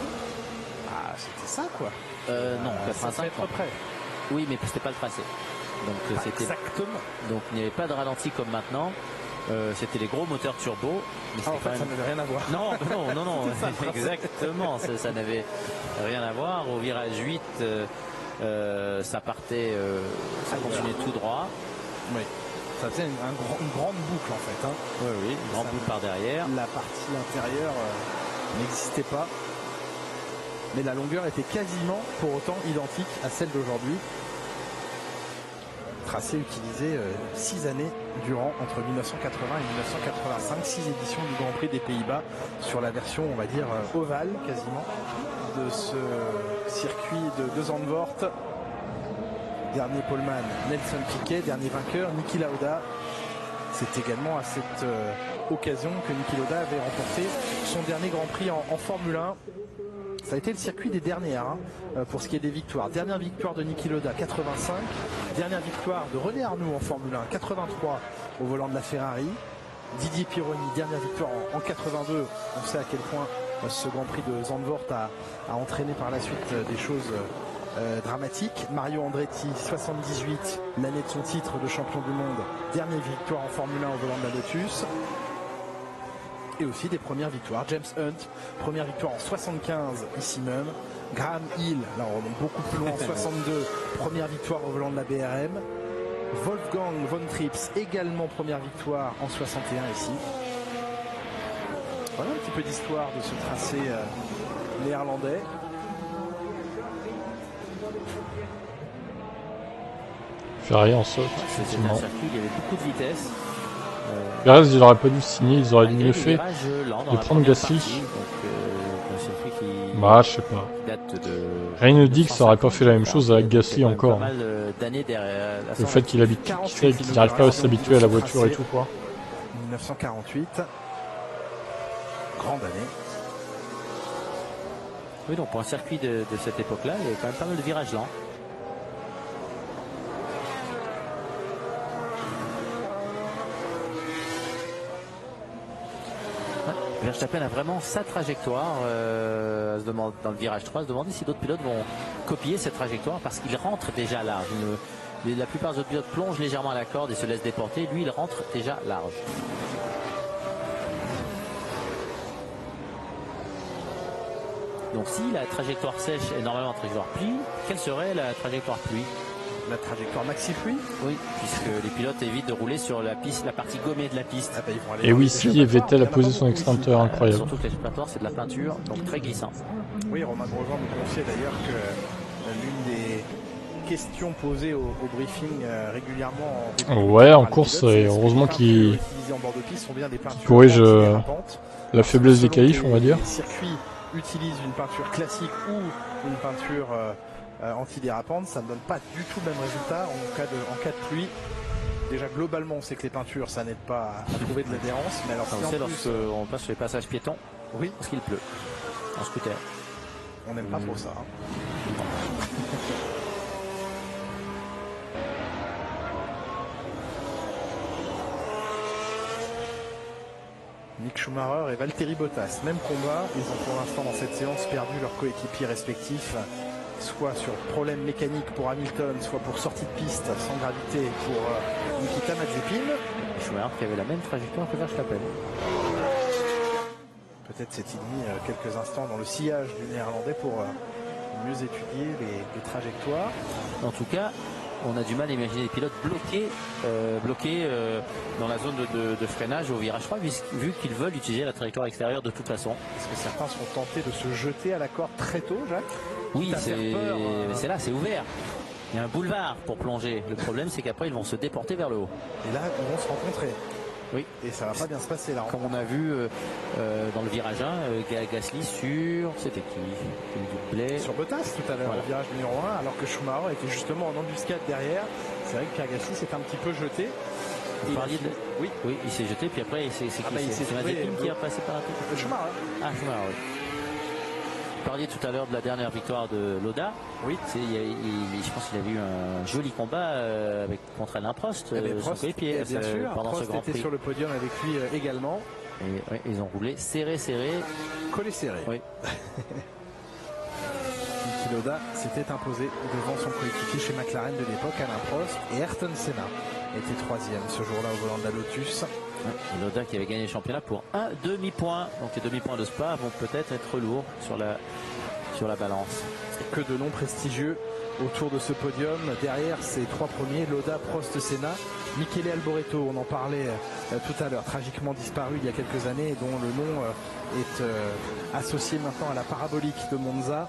Ah, c'était ça quoi. Non, 85 mètres près. Oui, mais c'était pas le tracé. Donc c'était exactement. Donc il n'y avait pas de ralenti comme maintenant. C'était les gros moteurs turbo. Mais en fait, ça n'avait rien à voir. Non, exactement. Ça n'avait rien à voir. Au virage 8, ça partait, ça continuait tout droit. Oui. Ça faisait une grande boucle en fait. Oui, une grande boucle par derrière. La partie intérieure n'existait pas. Mais la longueur était quasiment pour autant identique à celle d'aujourd'hui. Tracé utilisé 6 années durant entre 1980 et 1985, 6 éditions du Grand Prix des Pays-Bas sur la version on va dire ovale quasiment de ce circuit de Zandvoort. Dernier poleman Nelson Piquet, dernier vainqueur Niki Lauda. C'est également à cette occasion que Niki Lauda avait remporté son dernier Grand Prix en Formule 1. Ça a été le circuit des dernières pour ce qui est des victoires. Dernière victoire de Niki Lauda 85, dernière victoire de René Arnoux en Formule 1 83 au volant de la Ferrari. Didier Pironi, dernière victoire en 82. On sait à quel point ce Grand Prix de Zandvoort a entraîné par la suite des choses dramatiques. Mario Andretti 78, l'année de son titre de champion du monde, dernière victoire en Formule 1 au volant de la Lotus. Et aussi des premières victoires. James Hunt, première victoire en 75 ici même. Graham Hill, là on remonte beaucoup plus loin en 62, première victoire au volant de la BRM. Wolfgang von Trips, également première victoire en 61 ici. Voilà un petit peu d'histoire de ce tracé néerlandais. Ferrari en saute, effectivement. C'était un circuit, il y avait beaucoup de vitesse. Perez, il aurait pas dû signer, ils auraient dû mieux fait de prendre Gasly. Bah, je sais pas. Rien ne dit que ça aurait pas fait la même chose avec Gasly encore. Le fait qu'il n'arrive pas à s'habituer à la voiture et tout quoi. 1948, grande année. Oui, donc pour un circuit de cette époque-là, il y avait quand même pas mal de virages lents. Verstappen a vraiment sa trajectoire dans le virage 3, se demander si d'autres pilotes vont copier cette trajectoire parce qu'il rentre déjà large. La plupart des autres pilotes plongent légèrement à la corde et se laissent déporter. Lui, il rentre déjà large. Donc si la trajectoire sèche est normalement la trajectoire pluie, quelle serait la trajectoire pluie? La trajectoire maxi pluie? Oui, puisque les pilotes évitent de rouler sur la piste, la partie gommée de la piste. Ah bah, et oui, si Vettel a posé son extincteur, incroyable. Surtout que l'extincteur c'est de la peinture, donc très glissant. Oui, Romain Grosjean nous confiait d'ailleurs que l'une des questions posées au briefing régulièrement en course, et heureusement qu'il corrige la faiblesse des qualifs, on va dire. Les circuits utilisent une peinture classique ou une peinture antidérapante, ça ne donne pas du tout le même résultat en cas de pluie. Déjà globalement on sait que les peintures ça n'aide pas à trouver de l'adhérence, mais alors on sait lorsqu'on passe sur les passages piétons, oui, parce qu'il pleut en scooter. On n'aime pas trop ça. Mick Schumacher et Valtteri Bottas, même combat, ils ont pour l'instant dans cette séance perdu leurs coéquipiers respectifs, soit sur problème mécanique pour Hamilton, soit pour sortie de piste sans gravité pour Nikita Mazepin. Schumacher qui avait la même trajectoire que Verstappen. Peut-être s'est-il mis quelques instants dans le sillage du néerlandais pour mieux étudier les trajectoires. En tout cas, on a du mal à imaginer des pilotes bloqués dans la zone de freinage au virage 3, vu qu'ils veulent utiliser la trajectoire extérieure de toute façon. Est-ce que certains sont tentés de se jeter à la corde très tôt, Jacques? Oui, c'est là, c'est ouvert. Il y a un boulevard pour plonger. Le problème, c'est qu'après, ils vont se déporter vers le haut. Et là, ils vont se rencontrer. Oui. Et ça va pas bien se passer là. Comme on a vu dans le virage 1, Gasly sur... C'était qui doublait sur Bottas tout à l'heure, voilà. Au virage numéro 1, alors que Schumacher était justement en embuscade derrière. C'est vrai que Pierre Gasly s'est un petit peu jeté. Oui, il s'est jeté, puis après, c'est Mazepin qui a passé par la tête. Schumacher. Ah, Schumacher, oui. Vous parliez tout à l'heure de la dernière victoire de Lauda. Oui. Je pense qu'il a eu un joli combat contre Alain Prost, son coéquipier. Bien sûr, pendant Prost ce Grand était Prix. sur le podium avec lui également. Et, ouais, ils ont roulé serré. Collé serré. Oui. Niki Lauda s'était imposé devant son coéquipier chez McLaren de l'époque, Alain Prost, et Ayrton Senna était troisième ce jour-là au volant de la Lotus. Et Lauda qui avait gagné le championnat pour un demi-point. Donc les demi-points de Spa vont peut-être être lourds sur la balance. Que de noms prestigieux autour de ce podium. Derrière ces trois premiers, Lauda, Prost, Senna. Michele Alboreto, on en parlait tout à l'heure, tragiquement disparu il y a quelques années, dont le nom est associé maintenant à la parabolique de Monza.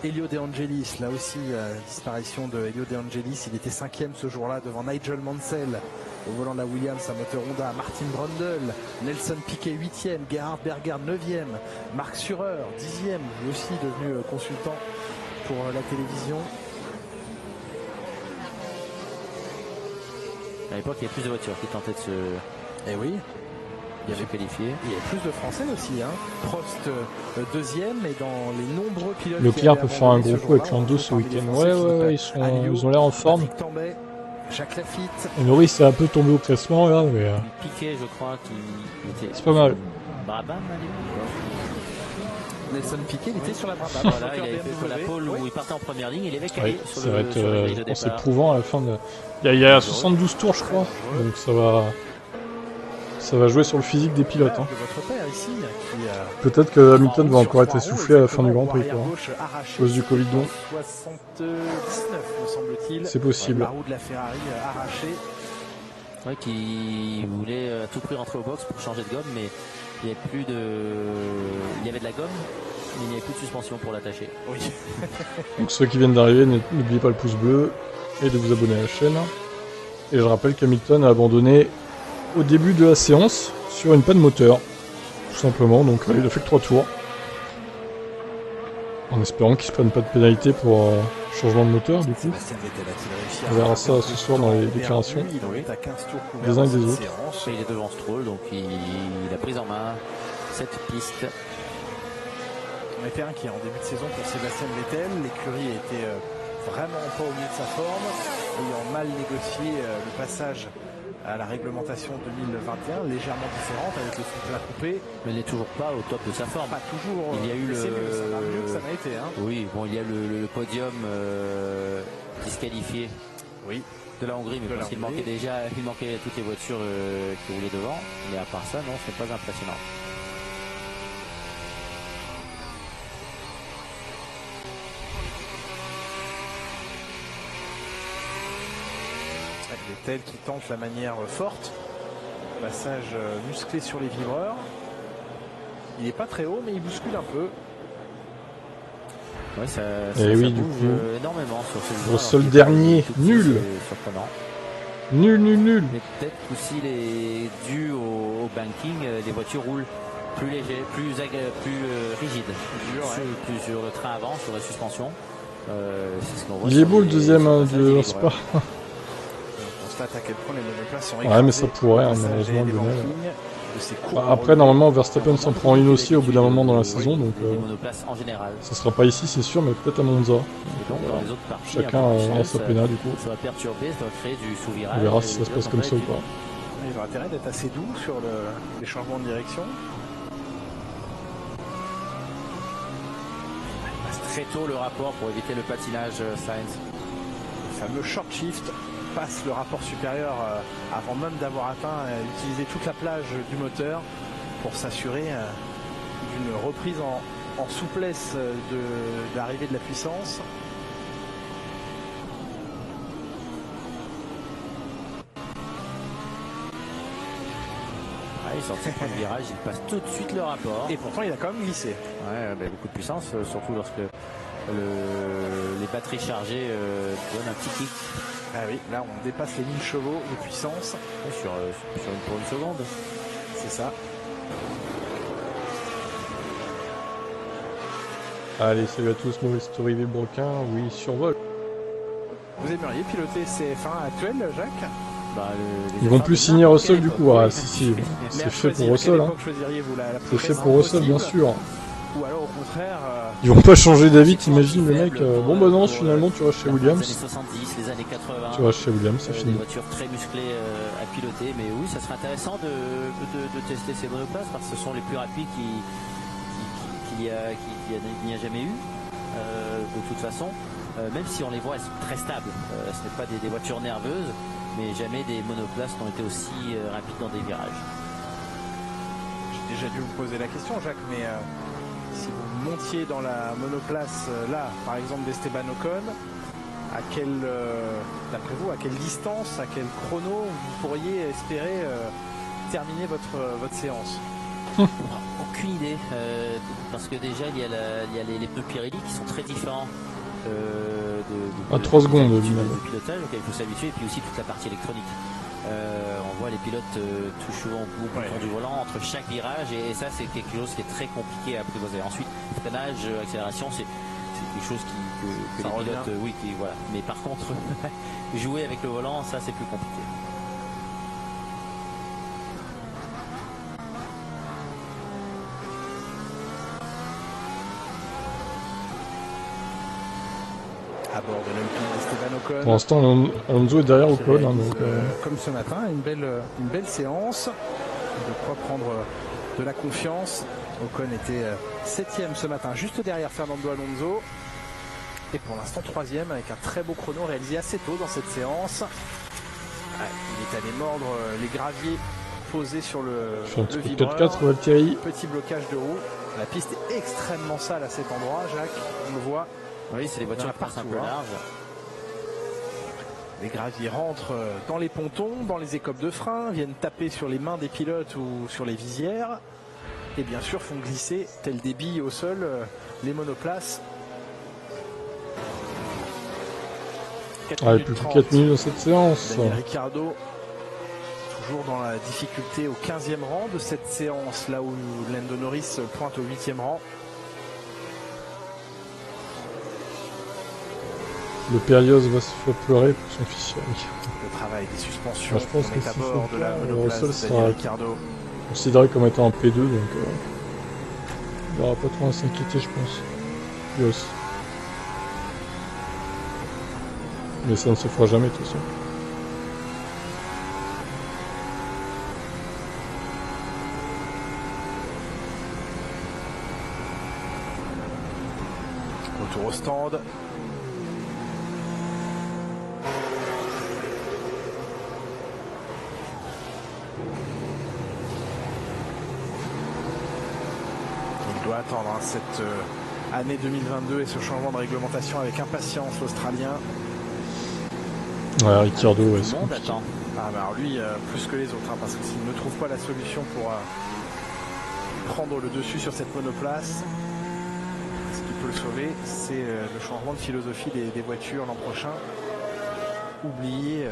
Elio De Angelis, là aussi disparition de Elio De Angelis, il était 5e ce jour-là devant Nigel Mansell au volant de la Williams à moteur Honda, Martin Brundle, Nelson Piquet 8e, Gerhard Berger 9e, Marc Surer 10e, lui aussi devenu consultant pour la télévision. À l'époque, il y a plus de voitures qui tentaient de se... Eh oui. Il y avait qualifié. Il y a plus de Français aussi. Prost deuxième, et dans les nombreux pilotes. Leclerc peut faire un gros coup avec Lando ce week-end. Ouais, ils ont l'air en forme. Tambay, Jacques Lafitte. Et Norris est un peu tombé au classement là, mais. Piquet, je crois, qui était. C'est pas mal. Brabham, Nelson Piquet, il était sur la Brabham. Voilà, il avait fait la pole où il partait en première ligne, il avait calé sur ça va être, grille de c'est départ. éprouvant à la fin de. Il y a 72 tours, je crois. Donc ça va jouer sur le physique des pilotes. Hein. Peut-être que Hamilton va encore être essoufflé à la fin du Grand Prix, quoi. À cause du Covid. 79, me semble-t-il. C'est possible. La roue de la Ferrari arrachée. Ouais, qui voulait à tout prix rentrer au box pour changer de gomme, mais il y avait de la gomme, mais il n'y avait plus de suspension pour l'attacher. Oui. Donc ceux qui viennent d'arriver, n'oubliez pas le pouce bleu et de vous abonner à la chaîne. Et je rappelle qu'Hamilton a abandonné au début de la séance sur une panne moteur, tout simplement. Donc il a fait que 3 tours, en espérant qu'il ne se prenne pas de pénalité pour changement de moteur. Du coup, on verra ça ce soir dans les déclarations des uns et des autres. Il est devant Stroll, donc il a pris en main cette piste. On était inquiet en début de saison pour Sébastien Vettel. L'écurie était vraiment pas au mieux de sa forme, ayant mal négocié le passage à la réglementation 2021, légèrement différente avec le feu plat coupé. Mais il n'est toujours pas au top de sa forme. Pas toujours. Il y a eu ça va mieux que ça n'a été. Oui, bon, il y a le podium disqualifié. Oui. De la Hongrie, mais parce qu'il manquait toutes les voitures qui roulaient devant. Mais à part ça, non, c'est pas impressionnant. Vettel qui tente la manière forte. Passage musclé sur les vibreurs. Il n'est pas très haut, mais il bouscule un peu. Ouais, ça oui, bouge énormément sur ce au seul dernier, nul. Surprenant. Nul. Mais peut-être aussi dû au banking, les voitures roulent plus léger, plus rigide, plus sur le train avant, sur la suspension. C'est ce qu'on voit. Il est beau le deuxième de Spa. On constate à quel point les monoplaces sont ouais, mais ça pourrait, malheureusement, après, normalement, Verstappen s'en prend une aussi au bout d'un moment dans la saison, donc en général. Ça sera pas ici, c'est sûr, mais peut-être à Monza. Donc, dans les autres parties, chacun a sa pénale, du coup. Ça va perturber, ça va créer du sous-virage. On verra si ça se passe comme ça ou pas. Il aura intérêt d'être assez doux sur les changements de direction. Il passe très tôt le rapport pour éviter le patinage, Sainz. Le fameux short shift passe le rapport supérieur avant même d'avoir atteint, utiliser toute la plage du moteur pour s'assurer d'une reprise en souplesse de l'arrivée de la puissance. il sort de premier virage, il passe tout de suite le rapport. Et pourtant il a quand même glissé. Ouais, beaucoup de puissance, surtout lorsque les batteries chargées donnent un petit kick. Ah oui, là on dépasse les 1000 chevaux de puissance. Ouais, pour une seconde. C'est ça. Allez, salut à tous, mauvais story Villebrequin, oui, survol. Vous aimeriez piloter CF1 actuel, Jacques? Ils vont plus signer Russell du coup, ah si, c'est fait pour Russell. Hein. C'est fait pour Russell, bien sûr. Ou alors au contraire... Ils vont pas changer d'avis, t'imagines le mec, bon bah non, finalement tu restes chez Williams. Les années 70, les années 80. Tu restes chez Williams, c'est fini. Des voitures très musclées à piloter, mais oui, ça serait intéressant de tester ces monoplaces parce que ce sont les plus rapides qu'il n'y a jamais eu, de toute façon. Même si on les voit, elles sont très stables. Ce n'est pas des voitures nerveuses, mais jamais des monoplaces n'ont été aussi rapides dans des virages. J'ai déjà dû vous poser la question, Jacques, mais si vous montiez dans la monoplace là, par exemple d'Esteban Ocon, à quelle, d'après vous, à quelle distance, à quel chrono vous pourriez espérer terminer votre séance? Aucune idée, parce que déjà il y a les pneus Pirelli qui sont très différents. À 3 secondes du pilotage auquel il faut s'habituer, et puis aussi toute la partie électronique. On voit les pilotes touchent souvent au bouton du volant entre chaque virage, et ça c'est quelque chose qui est très compliqué à apprivoiser. Ensuite, freinage, accélération, c'est quelque chose que les pilotes, voilà. Mais par contre, jouer avec le volant, ça c'est plus compliqué. À bord de l'Alpine Esteban Ocon. Pour l'instant, Alonso est derrière Ocon. Hein, comme ce matin, une belle séance. De quoi prendre de la confiance. Ocon était 7e ce matin, juste derrière Fernando Alonso. Et pour l'instant 3e avec un très beau chrono réalisé assez tôt dans cette séance. Il est allé mordre les graviers posés sur le vibreur. 4x4, Valtteri. Petit blocage de roue. La piste est extrêmement sale à cet endroit, Jacques. On le voit. Oui, c'est les voitures qui passent un peu larges. Les graviers rentrent dans les pontons, dans les écopes de frein, viennent taper sur les mains des pilotes ou sur les visières. Et bien sûr font glisser, tel des billes au sol, les monoplaces. Plus que 4 minutes dans cette séance. Daniel Ricciardo, toujours dans la difficulté au 15e rang de cette séance, là où Lando Norris pointe au 8e rang. Le Périos va se faire pleurer pour son fils Yannick. Le travail des suspensions, je pense que à bord de la monoplace Russell de Daniel Ricciardo. Considéré comme étant en P2, donc il n'y aura pas trop à s'inquiéter, je pense. Yes. Mais ça ne se fera jamais, de toute façon. Retour au stand. Il doit attendre cette année 2022 et ce changement de réglementation avec impatience, l'Australien. Ouais, Ricciardo, ouais, c'est compliqué. Alors lui, plus que les autres, parce que s'il ne trouve pas la solution pour prendre le dessus sur cette monoplace, ce qui peut le sauver, c'est le changement de philosophie des voitures l'an prochain. Oubliez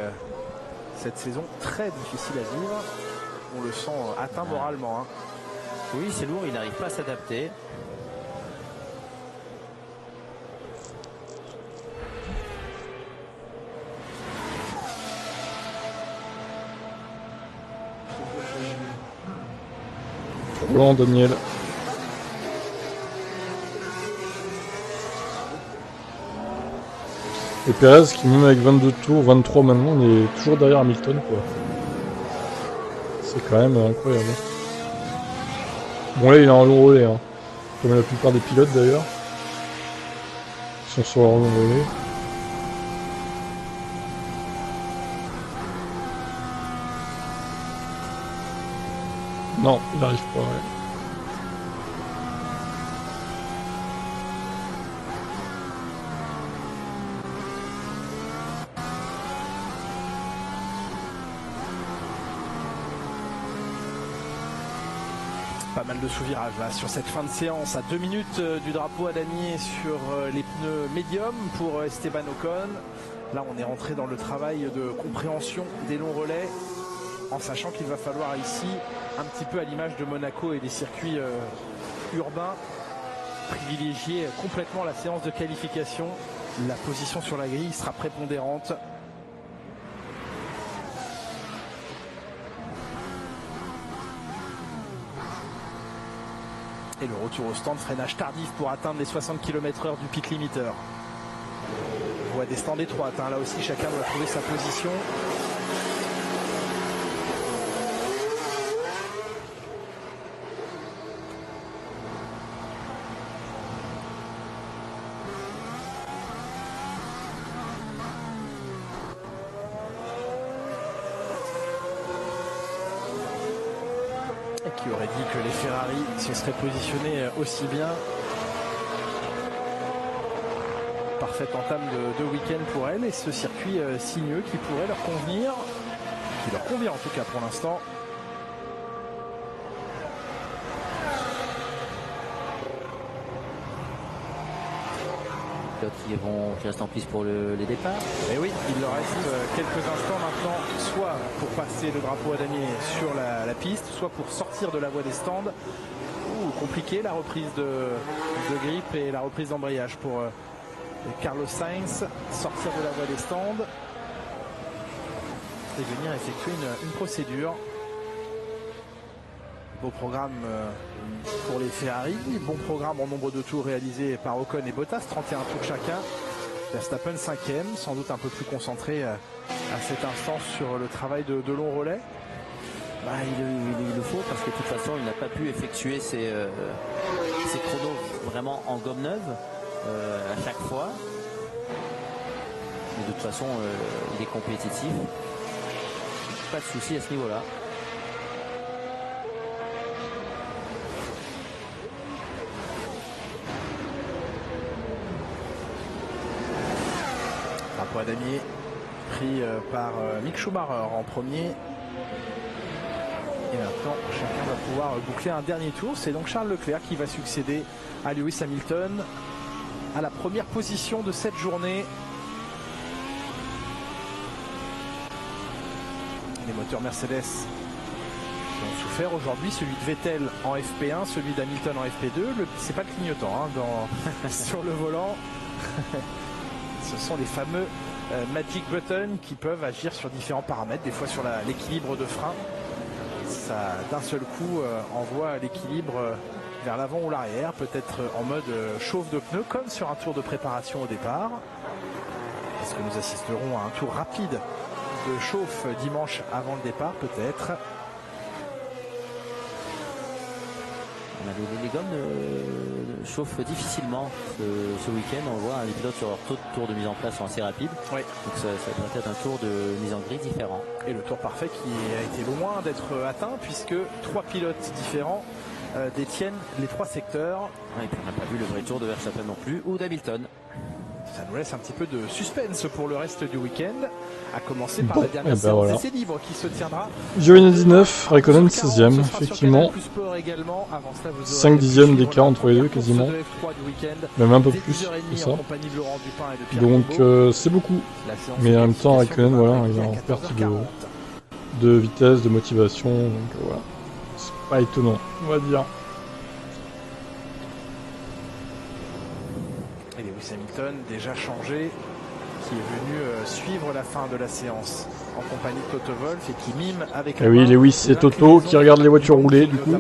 cette saison très difficile à vivre. On le sent atteint moralement. Hein. Oui, c'est lourd, il n'arrive pas à s'adapter. Trop lent, Daniel. Et Perez qui, même avec 22 tours, 23 maintenant, on est toujours derrière Hamilton, quoi. C'est quand même incroyable. Bon, là il est en long relais, hein. Comme la plupart des pilotes d'ailleurs. Ils sont sur leur long relais. Non, il n'arrive pas, ouais. Pas mal de sous-virages là sur cette fin de séance à 2 minutes du drapeau à damier sur les pneus médium pour Esteban Ocon. Là on est rentré dans le travail de compréhension des longs relais en sachant qu'il va falloir ici, un petit peu à l'image de Monaco et des circuits urbains, privilégier complètement la séance de qualification. La position sur la grille sera prépondérante. Et le retour au stand, freinage tardif pour atteindre les 60 km/h du pit limiteur. On voit des stands étroites, hein. Là aussi chacun doit trouver sa position. Qui aurait dit que les Ferrari se seraient positionnés aussi bien. Parfaite entame de week-end pour elle et ce circuit sinueux qui pourrait leur convenir, qui leur convient en tout cas pour l'instant. Qui restent en piste pour les départs. Et oui, il leur reste quelques instants maintenant, soit pour passer le drapeau à damier sur la piste, soit pour sortir de la voie des stands. Compliqué la reprise de grippe et la reprise d'embrayage pour Carlos Sainz, sortir de la voie des stands et venir effectuer une procédure. Beau programme pour les Ferrari, bon programme en nombre de tours réalisés par Ocon et Bottas, 31 tours chacun. Verstappen 5e, sans doute un peu plus concentré à cet instant sur le travail de long relais. Bah, il le faut parce que de toute façon il n'a pas pu effectuer ses chronos vraiment en gomme neuve à chaque fois. Mais de toute façon il est compétitif. Pas de souci à ce niveau-là. Drapeau à damier pris par Mick Schumacher en premier. Et maintenant, chacun va pouvoir boucler un dernier tour. C'est donc Charles Leclerc qui va succéder à Lewis Hamilton à la première position de cette journée. Les moteurs Mercedes ont souffert aujourd'hui. Celui de Vettel en FP1, celui d'Hamilton en FP2. C'est pas le clignotant hein, sur le volant. Ce sont les fameux Magic Buttons qui peuvent agir sur différents paramètres, des fois sur l'équilibre de frein. Ça d'un seul coup envoie l'équilibre vers l'avant ou l'arrière, peut-être en mode chauffe de pneus comme sur un tour de préparation au départ. Est-ce que nous assisterons à un tour rapide de chauffe dimanche avant le départ peut-être? Les gommes chauffent difficilement ce week-end. On voit les pilotes sur leur tour de mise en place sont assez rapides. Oui. Donc ça doit être un tour de mise en grille différent. Et le tour parfait qui a été loin d'être atteint puisque 3 pilotes différents détiennent les 3 secteurs. Et puis on n'a pas vu le vrai tour de Verstappen non plus ou d'Hamilton. Ça nous laisse un petit peu de suspense pour le reste du week-end, à commencer par la dernière séance d'essais libres qui se tiendra. Giovinazzi 9, Raikkonen 16e, effectivement. 5 dixièmes d'écart entre les deux quasiment. Même un peu plus que ça. Donc c'est beaucoup. Mais en même temps, Raikkonen, voilà, il est en perte de vitesse, de motivation. Donc voilà. C'est pas étonnant, on va dire. Et Lewis Hamilton, déjà changé, qui est venu suivre la fin de la séance en compagnie de Toto Wolff et qui mime avec la oui, Lewis et Toto qui regardent les voitures rouler du coup.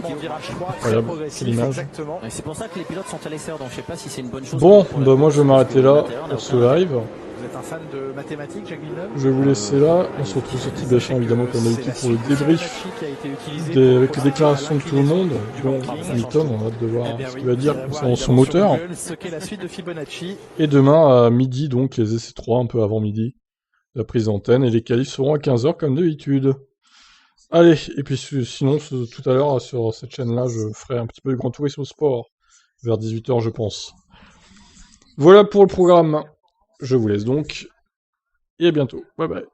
Voilà, quelle image. C'est pour ça que les pilotes sont à l'essai, donc je sais pas si c'est une bonne chose. Bon, bah moi je vais m'arrêter là pour ce live. Vous êtes un fan de mathématiques, Jacques Villeneuve? Je vais vous laisser là. On se retrouve sur Tibachin évidemment comme d'habitude pour le débrief avec les déclarations de tout le monde. Bon, Hamilton, on a hâte de voir ce qu'il va dire concernant son moteur. Et demain à midi, donc les essais 3 un peu avant midi, la prise d'antenne et les qualifs seront à 15h comme d'habitude. Allez, et puis sinon tout à l'heure sur cette chaîne-là, je ferai un petit peu de Grand Tourisme Sport vers 18h je pense. Voilà pour le programme. Je vous laisse donc, et à bientôt. Bye bye.